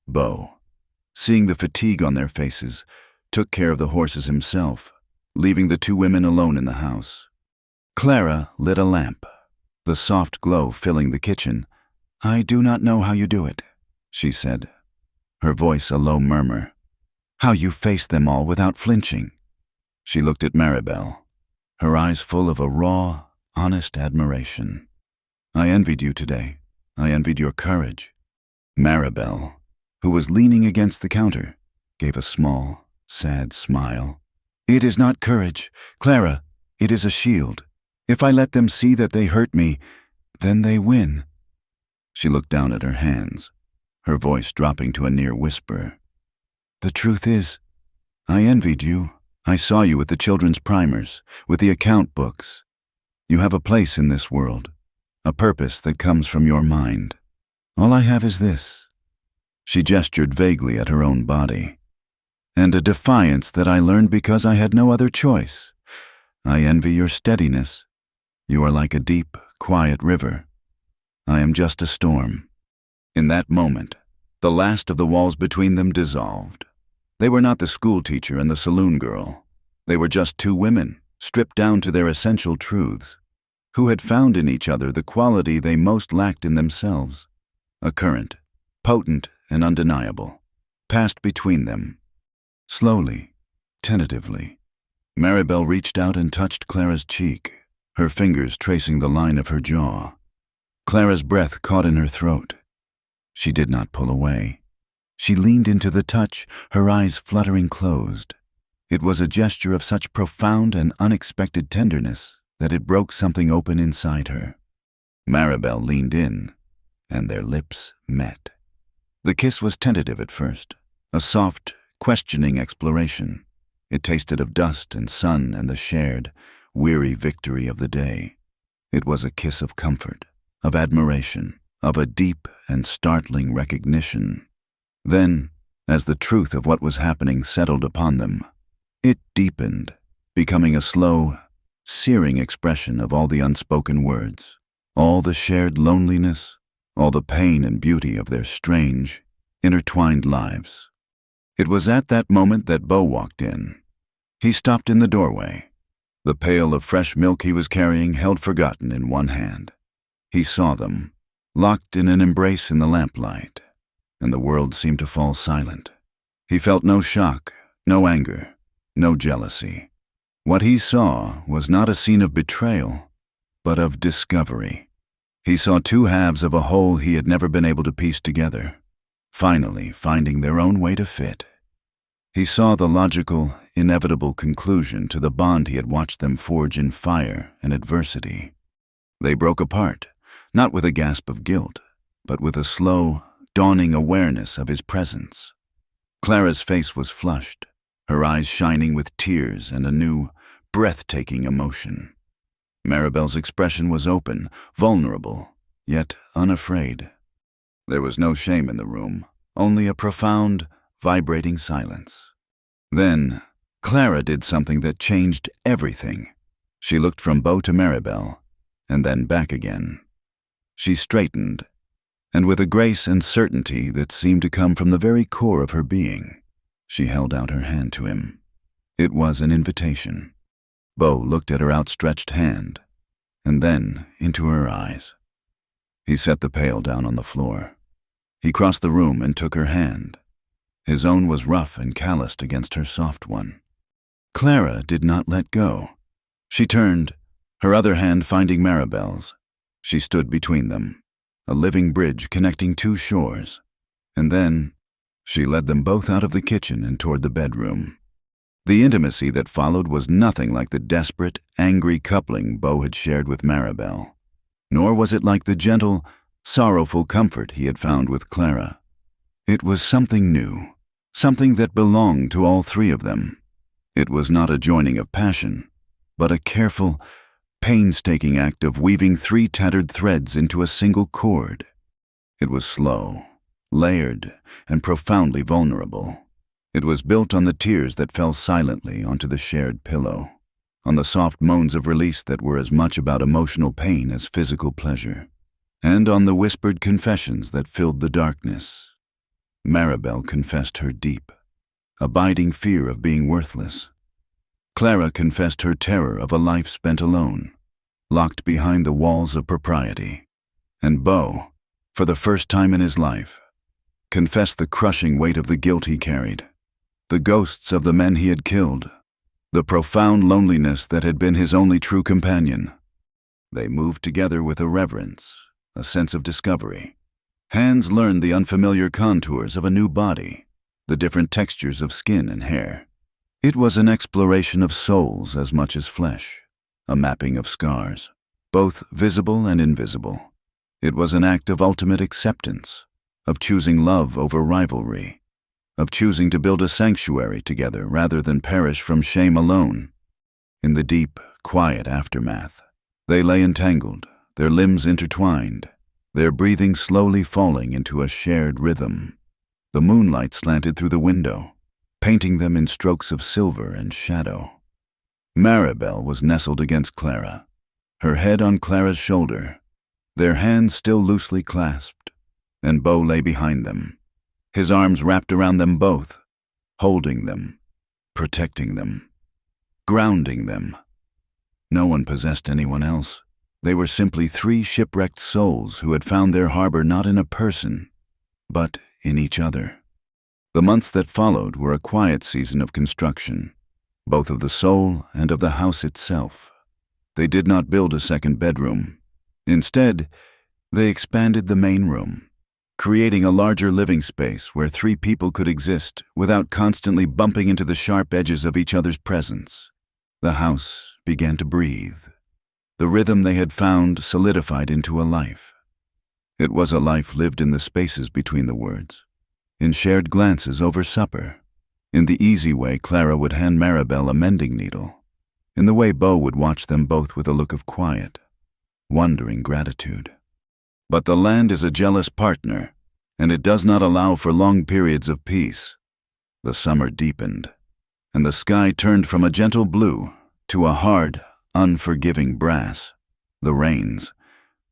Beau, seeing the fatigue on their faces, took care of the horses himself, leaving the two women alone in the house. Clara lit a lamp, the soft glow filling the kitchen. "I do not know how you do it," she said, her voice a low murmur. "How you face them all without flinching." She looked at Maribel, her eyes full of a raw, honest admiration. "I envied you today. I envied your courage." Maribel, who was leaning against the counter, gave a small, sad smile. "It is not courage, Clara. It is a shield. If I let them see that they hurt me, then they win." She looked down at her hands, her voice dropping to a near whisper. "The truth is, I envied you. I saw you with the children's primers, with the account books. You have a place in this world, a purpose that comes from your mind. All I have is this." She gestured vaguely at her own body. "And a defiance that I learned because I had no other choice. I envy your steadiness. You are like a deep, quiet river. I am just a storm." In that moment, the last of the walls between them dissolved. They were not the schoolteacher and the saloon girl. They were just two women, stripped down to their essential truths, who had found in each other the quality they most lacked in themselves. A current, potent and undeniable, passed between them. Slowly, tentatively, Maribel reached out and touched Clara's cheek, her fingers tracing the line of her jaw. Clara's breath caught in her throat. She did not pull away. She leaned into the touch, her eyes fluttering closed. It was a gesture of such profound and unexpected tenderness that it broke something open inside her. Maribel leaned in, and their lips met. The kiss was tentative at first, a soft, questioning exploration. It tasted of dust and sun and the shared, weary victory of the day. It was a kiss of comfort, of admiration, of a deep and startling recognition. Then, as the truth of what was happening settled upon them, it deepened, becoming a slow, searing expression of all the unspoken words, all the shared loneliness, all the pain and beauty of their strange, intertwined lives. It was at that moment that Beau walked in. He stopped in the doorway, the pail of fresh milk he was carrying held forgotten in one hand. He saw them, locked in an embrace in the lamplight, and the world seemed to fall silent. He felt no shock, no anger, no jealousy. What he saw was not a scene of betrayal, but of discovery. He saw two halves of a whole he had never been able to piece together, finally finding their own way to fit. He saw the logical, inevitable conclusion to the bond he had watched them forge in fire and adversity. They broke apart, not with a gasp of guilt, but with a slow, dawning awareness of his presence. Clara's face was flushed, her eyes shining with tears and a new, breathtaking emotion. Maribel's expression was open, vulnerable, yet unafraid. There was no shame in the room, only a profound, vibrating silence. Then, Clara did something that changed everything. She looked from Beau to Maribel, and then back again. She straightened, and with a grace and certainty that seemed to come from the very core of her being, she held out her hand to him. It was an invitation. Beau looked at her outstretched hand, and then into her eyes. He set the pail down on the floor. He crossed the room and took her hand. His own was rough and calloused against her soft one. Clara did not let go. She turned, her other hand finding Maribel's. She stood between them, a living bridge connecting two shores, and then she led them both out of the kitchen and toward the bedroom. The intimacy that followed was nothing like the desperate, angry coupling Beau had shared with Maribel, nor was it like the gentle, sorrowful comfort he had found with Clara. It was something new, something that belonged to all three of them. It was not a joining of passion, but a careful, painstaking act of weaving three tattered threads into a single cord. It was slow, layered, and profoundly vulnerable. It was built on the tears that fell silently onto the shared pillow, on the soft moans of release that were as much about emotional pain as physical pleasure, and on the whispered confessions that filled the darkness. Maribel confessed her deep, abiding fear of being worthless. Clara confessed her terror of a life spent alone, locked behind the walls of propriety. And Beau, for the first time in his life, confessed the crushing weight of the guilt he carried, the ghosts of the men he had killed, the profound loneliness that had been his only true companion. They moved together with a reverence, a sense of discovery. Hands learned the unfamiliar contours of a new body, the different textures of skin and hair. It was an exploration of souls as much as flesh, a mapping of scars, both visible and invisible. It was an act of ultimate acceptance, of choosing love over rivalry, of choosing to build a sanctuary together rather than perish from shame alone. In the deep, quiet aftermath, they lay entangled, their limbs intertwined, their breathing slowly falling into a shared rhythm. The moonlight slanted through the window, painting them in strokes of silver and shadow. Maribel was nestled against Clara, her head on Clara's shoulder, their hands still loosely clasped, and Beau lay behind them, his arms wrapped around them both, holding them, protecting them, grounding them. No one possessed anyone else. They were simply three shipwrecked souls who had found their harbor not in a person, but in each other. The months that followed were a quiet season of construction, both of the soul and of the house itself. They did not build a second bedroom. Instead, they expanded the main room, creating a larger living space where three people could exist without constantly bumping into the sharp edges of each other's presence. The house began to breathe. The rhythm they had found solidified into a life. It was a life lived in the spaces between the words, in shared glances over supper, in the easy way Clara would hand Maribel a mending needle, in the way Beau would watch them both with a look of quiet, wondering gratitude. But the land is a jealous partner, and it does not allow for long periods of peace. The summer deepened, and the sky turned from a gentle blue to a hard, unforgiving brass. The rains,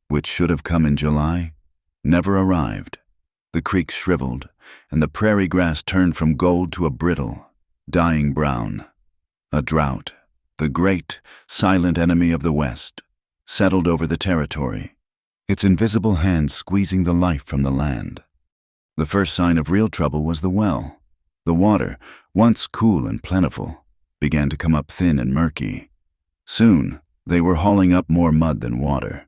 which should have come in July, never arrived. The creek shriveled, and the prairie grass turned from gold to a brittle, dying brown. A drought, the great, silent enemy of the West, settled over the territory, its invisible hand squeezing the life from the land. The first sign of real trouble was the well. The water, once cool and plentiful, began to come up thin and murky. Soon, they were hauling up more mud than water.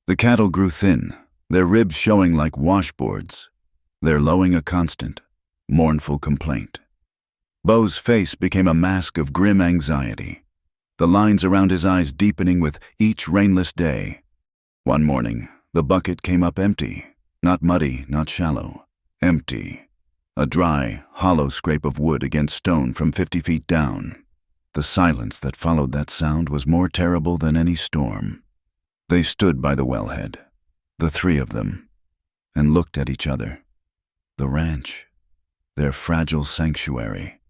The cattle grew thin, their ribs showing like washboards, their lowing a constant, mournful complaint. Beau's face became a mask of grim anxiety, the lines around his eyes deepening with each rainless day. One morning, the bucket came up empty, not muddy, not shallow, empty. A dry, hollow scrape of wood against stone from 50 feet down. The silence that followed that sound was more terrible than any storm. They stood by the wellhead, the three of them, and looked at each other. The ranch, their fragile sanctuary,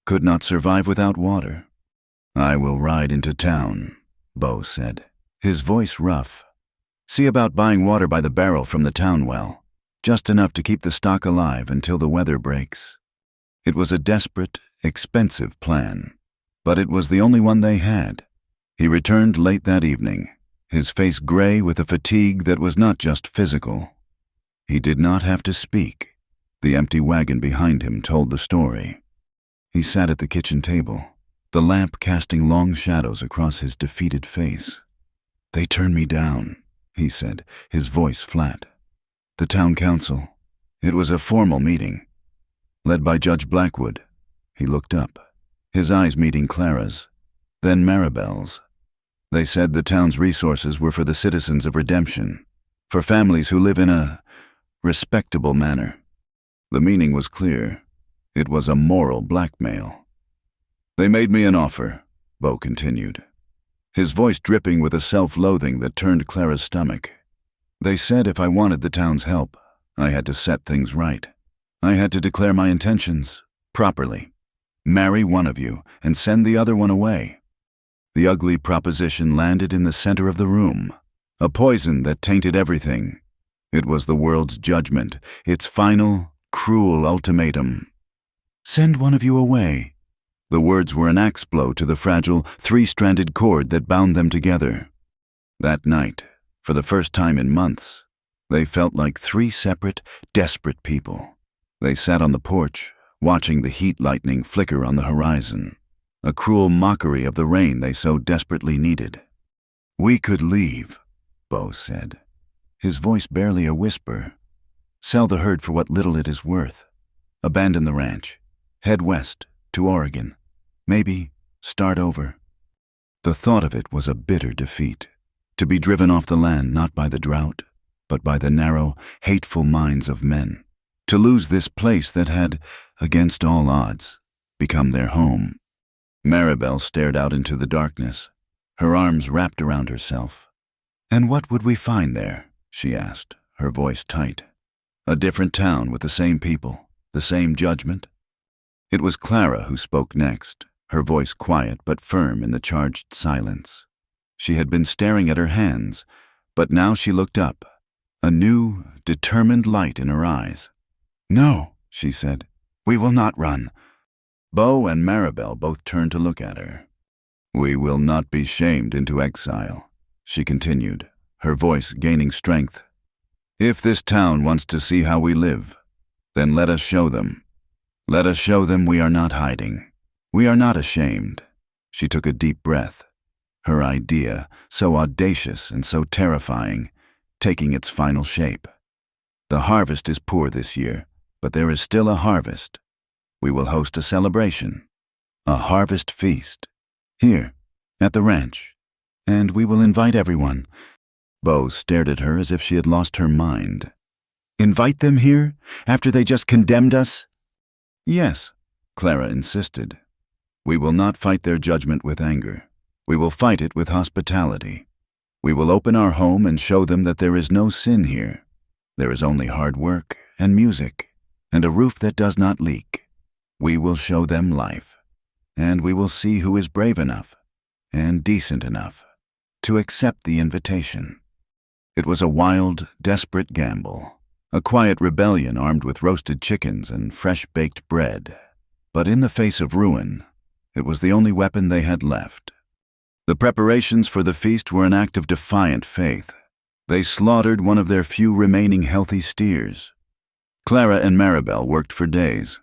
could not survive without water. "I will ride into town," Beau said, his voice rough. "See about buying water by the barrel from the town well, just enough to keep the stock alive until the weather breaks." It was a desperate, expensive plan, but it was the only one they had. He returned late that evening, his face gray with a fatigue that was not just physical. He did not have to speak. The empty wagon behind him told the story. He sat at the kitchen table, the lamp casting long shadows across his defeated face. "They turned me down," he said, his voice flat. "The town council. It was a formal meeting, led by Judge Blackwood." He looked up, his eyes meeting Clara's, then Maribel's. "They said the town's resources were for the citizens of Redemption, for families who live in a respectable manner." The meaning was clear. It was a moral blackmail. "They made me an offer," Beau continued, his voice dripping with a self-loathing that turned Clara's stomach. "They said if I wanted the town's help, I had to set things right. I had to declare my intentions properly, marry one of you, and send the other one away." The ugly proposition landed in the center of the room, a poison that tainted everything. It was the world's judgment, its final, cruel ultimatum. "Send one of you away." The words were an axe blow to the fragile, three-stranded cord that bound them together. That night, for the first time in months, they felt like three separate, desperate people. They sat on the porch, watching the heat lightning flicker on the horizon, a cruel mockery of the rain they so desperately needed. "We could leave," Bo said, his voice barely a whisper. "Sell the herd for what little it is worth. Abandon the ranch. Head west, to Oregon. Maybe start over." The thought of it was a bitter defeat. To be driven off the land not by the drought, but by the narrow, hateful minds of men. To lose this place that had, against all odds, become their home. Maribel stared out into the darkness, her arms wrapped around herself. "And what would we find there?" she asked, her voice tight. "A different town with the same people, the same judgment?" It was Clara who spoke next, her voice quiet but firm in the charged silence. She had been staring at her hands, but now she looked up, a new, determined light in her eyes. "No," she said, "we will not run." Bo and Maribel both turned to look at her. "We will not be shamed into exile," she continued, her voice gaining strength. "If this town wants to see how we live, then let us show them. Let us show them we are not hiding. We are not ashamed." She took a deep breath, her idea, so audacious and so terrifying, taking its final shape. "The harvest is poor this year, but there is still a harvest. We will host a celebration, a harvest feast, here, at the ranch, and we will invite everyone." Bo stared at her as if she had lost her mind. "Invite them here, after they just condemned us?" "Yes," Clara insisted. "We will not fight their judgment with anger. We will fight it with hospitality. We will open our home and show them that there is no sin here. There is only hard work and music and a roof that does not leak. We will show them life, and we will see who is brave enough and decent enough to accept the invitation." It was a wild, desperate gamble, a quiet rebellion armed with roasted chickens and fresh-baked bread. But in the face of ruin, it was the only weapon they had left. The preparations for the feast were an act of defiant faith. They slaughtered one of their few remaining healthy steers. Clara and Maribel worked for days,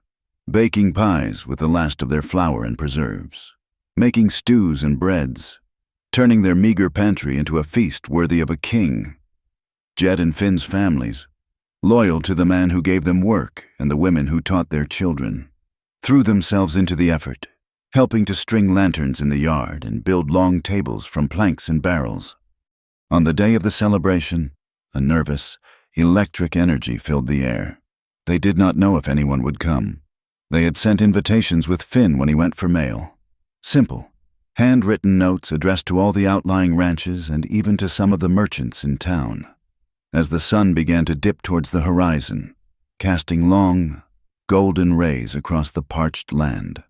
baking pies with the last of their flour and preserves, making stews and breads, turning their meager pantry into a feast worthy of a king. Jed and Finn's families, loyal to the man who gave them work and the women who taught their children, threw themselves into the effort, helping to string lanterns in the yard and build long tables from planks and barrels. On the day of the celebration, a nervous, electric energy filled the air. They did not know if anyone would come. They had sent invitations with Finn when he went for mail. Simple, handwritten notes addressed to all the outlying ranches and even to some of the merchants in town. As the sun began to dip towards the horizon, casting long, golden rays across the parched land,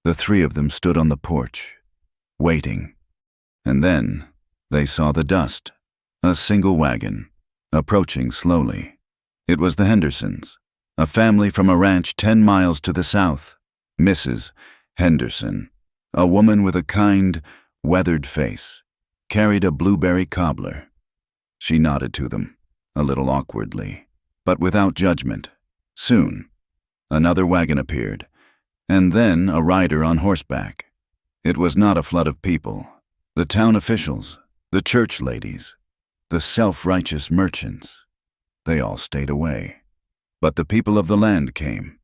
the three of them stood on the porch, waiting. And then they saw the dust, a single wagon, approaching slowly. It was the Hendersons, a family from a ranch 10 miles to the south. Mrs. Henderson, a woman with a kind, weathered face, carried a blueberry cobbler. She nodded to them, a little awkwardly, but without judgment. Soon, another wagon appeared, and then a rider on horseback. It was not a flood of people. The town officials, the church ladies, the self-righteous merchants, they all stayed away. But the people of the land came,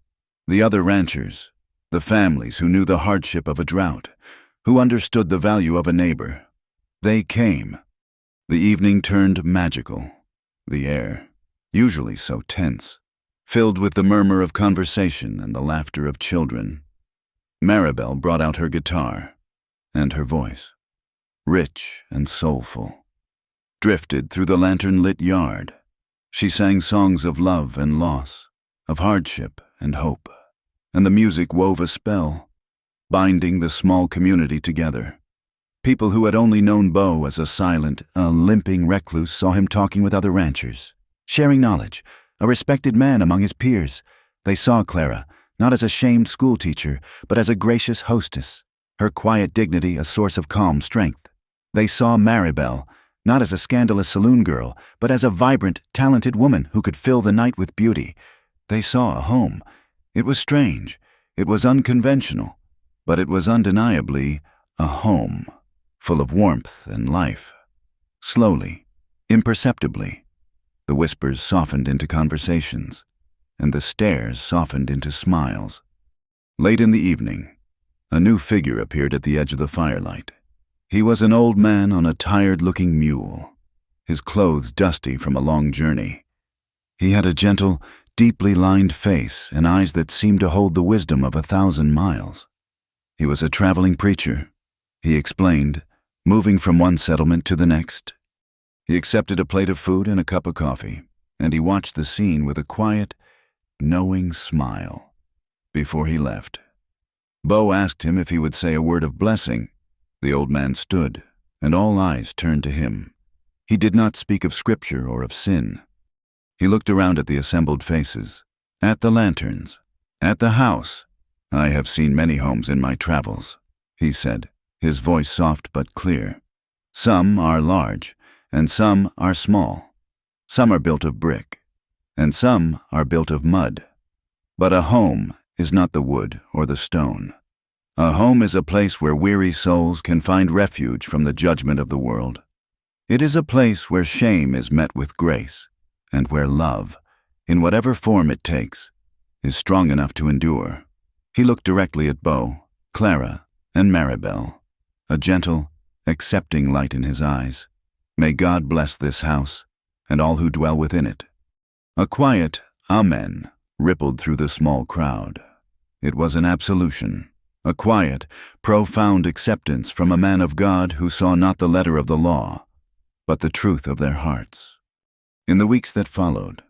the other ranchers, the families who knew the hardship of a drought, who understood the value of a neighbor. They came. The evening turned magical. The air, usually so tense, filled with the murmur of conversation and the laughter of children. Maribel brought out her guitar, and her voice, rich and soulful, drifted through the lantern-lit yard. She sang songs of love and loss, of hardship and hope, and the music wove a spell, binding the small community together. People who had only known Bo as a silent, limping recluse saw him talking with other ranchers, sharing knowledge, a respected man among his peers. They saw Clara, not as a shamed schoolteacher, but as a gracious hostess, her quiet dignity a source of calm strength. They saw Maribel, not as a scandalous saloon girl, but as a vibrant, talented woman who could fill the night with beauty. They saw a home. It was strange. It was unconventional. But it was undeniably a home, full of warmth and life. Slowly, imperceptibly, the whispers softened into conversations, and the stares softened into smiles. Late in the evening, a new figure appeared at the edge of the firelight. He was an old man on a tired-looking mule, his clothes dusty from a long journey. He had a gentle, deeply lined face and eyes that seemed to hold the wisdom of 1,000 miles. He was a traveling preacher, he explained, moving from one settlement to the next. He accepted a plate of food and a cup of coffee, and he watched the scene with a quiet, knowing smile. Before he left, Bo asked him if he would say a word of blessing. The old man stood, and all eyes turned to him. He did not speak of scripture or of sin. He looked around at the assembled faces, at the lanterns, at the house. "I have seen many homes in my travels," he said, his voice soft but clear. "Some are large, and some are small. Some are built of brick, and some are built of mud. But a home is not the wood or the stone. A home is a place where weary souls can find refuge from the judgment of the world. It is a place where shame is met with grace, and where love, in whatever form it takes, is strong enough to endure." He looked directly at Bo, Clara, and Maribel, a gentle, accepting light in his eyes. "May God bless this house, and all who dwell within it." A quiet amen rippled through the small crowd. It was an absolution, a quiet, profound acceptance from a man of God who saw not the letter of the law, but the truth of their hearts. In the weeks that followed,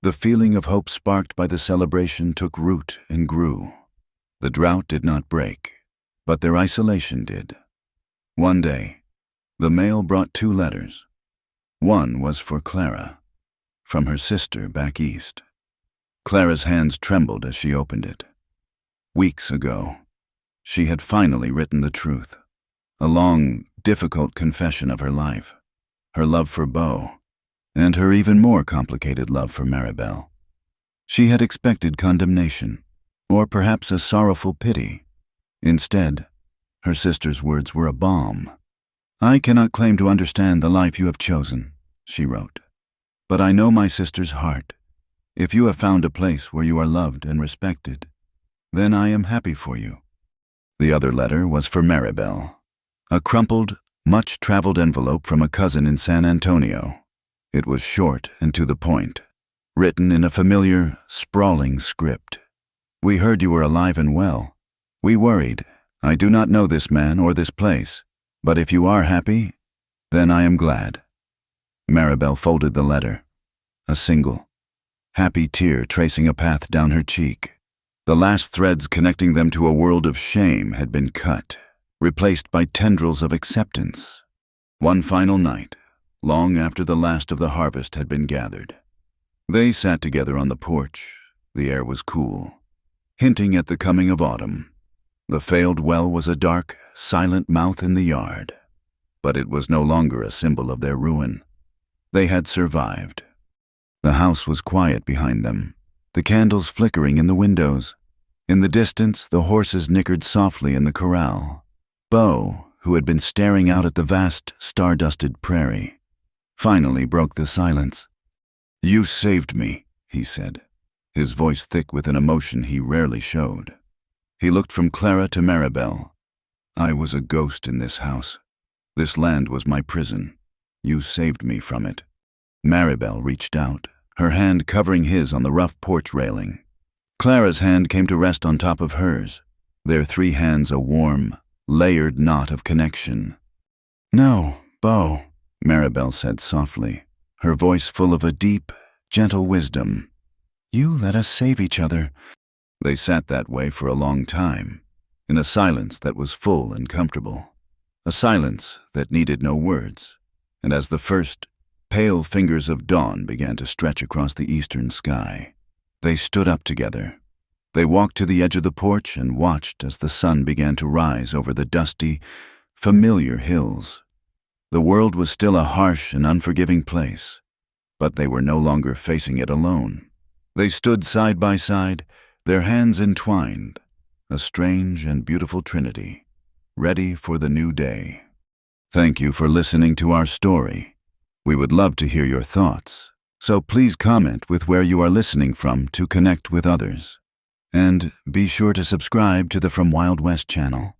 the feeling of hope sparked by the celebration took root and grew. The drought did not break, but their isolation did. One day, the mail brought 2 letters. One was for Clara, from her sister back east. Clara's hands trembled as she opened it. Weeks ago, she had finally written the truth, a long, difficult confession of her life, her love for Bo, and her even more complicated love for Maribel. She had expected condemnation, or perhaps a sorrowful pity. Instead, her sister's words were a balm. "I cannot claim to understand the life you have chosen," she wrote, "but I know my sister's heart. If you have found a place where you are loved and respected, then I am happy for you." The other letter was for Maribel, a crumpled, much-traveled envelope from a cousin in San Antonio. It was short and to the point, written in a familiar, sprawling script. "We heard you were alive and well. We worried. I do not know this man or this place, but if you are happy, then I am glad." Maribel folded the letter, a single, happy tear tracing a path down her cheek. The last threads connecting them to a world of shame had been cut, replaced by tendrils of acceptance. One final night, long after the last of the harvest had been gathered, they sat together on the porch. The air was cool, hinting at the coming of autumn. The failed well was a dark, silent mouth in the yard, but it was no longer a symbol of their ruin. They had survived. The house was quiet behind them, the candles flickering in the windows. In the distance, the horses nickered softly in the corral. Bo, who had been staring out at the vast, star-dusted prairie, finally broke the silence. "You saved me," he said, his voice thick with an emotion he rarely showed. He looked from Clara to Maribel. "I was a ghost in this house. This land was my prison. You saved me from it." Maribel reached out, her hand covering his on the rough porch railing. Clara's hand came to rest on top of hers, their 3 hands a warm, layered knot of connection. "No, Bo," Maribel said softly, her voice full of a deep, gentle wisdom. "You let us save each other." They sat that way for a long time, in a silence that was full and comfortable, a silence that needed no words. And as the first, pale fingers of dawn began to stretch across the eastern sky, they stood up together. They walked to the edge of the porch and watched as the sun began to rise over the dusty, familiar hills. The world was still a harsh and unforgiving place, but they were no longer facing it alone. They stood side by side, their hands entwined, a strange and beautiful trinity, ready for the new day. Thank you for listening to our story. We would love to hear your thoughts, so please comment with where you are listening from to connect with others. And be sure to subscribe to the From Wild West channel.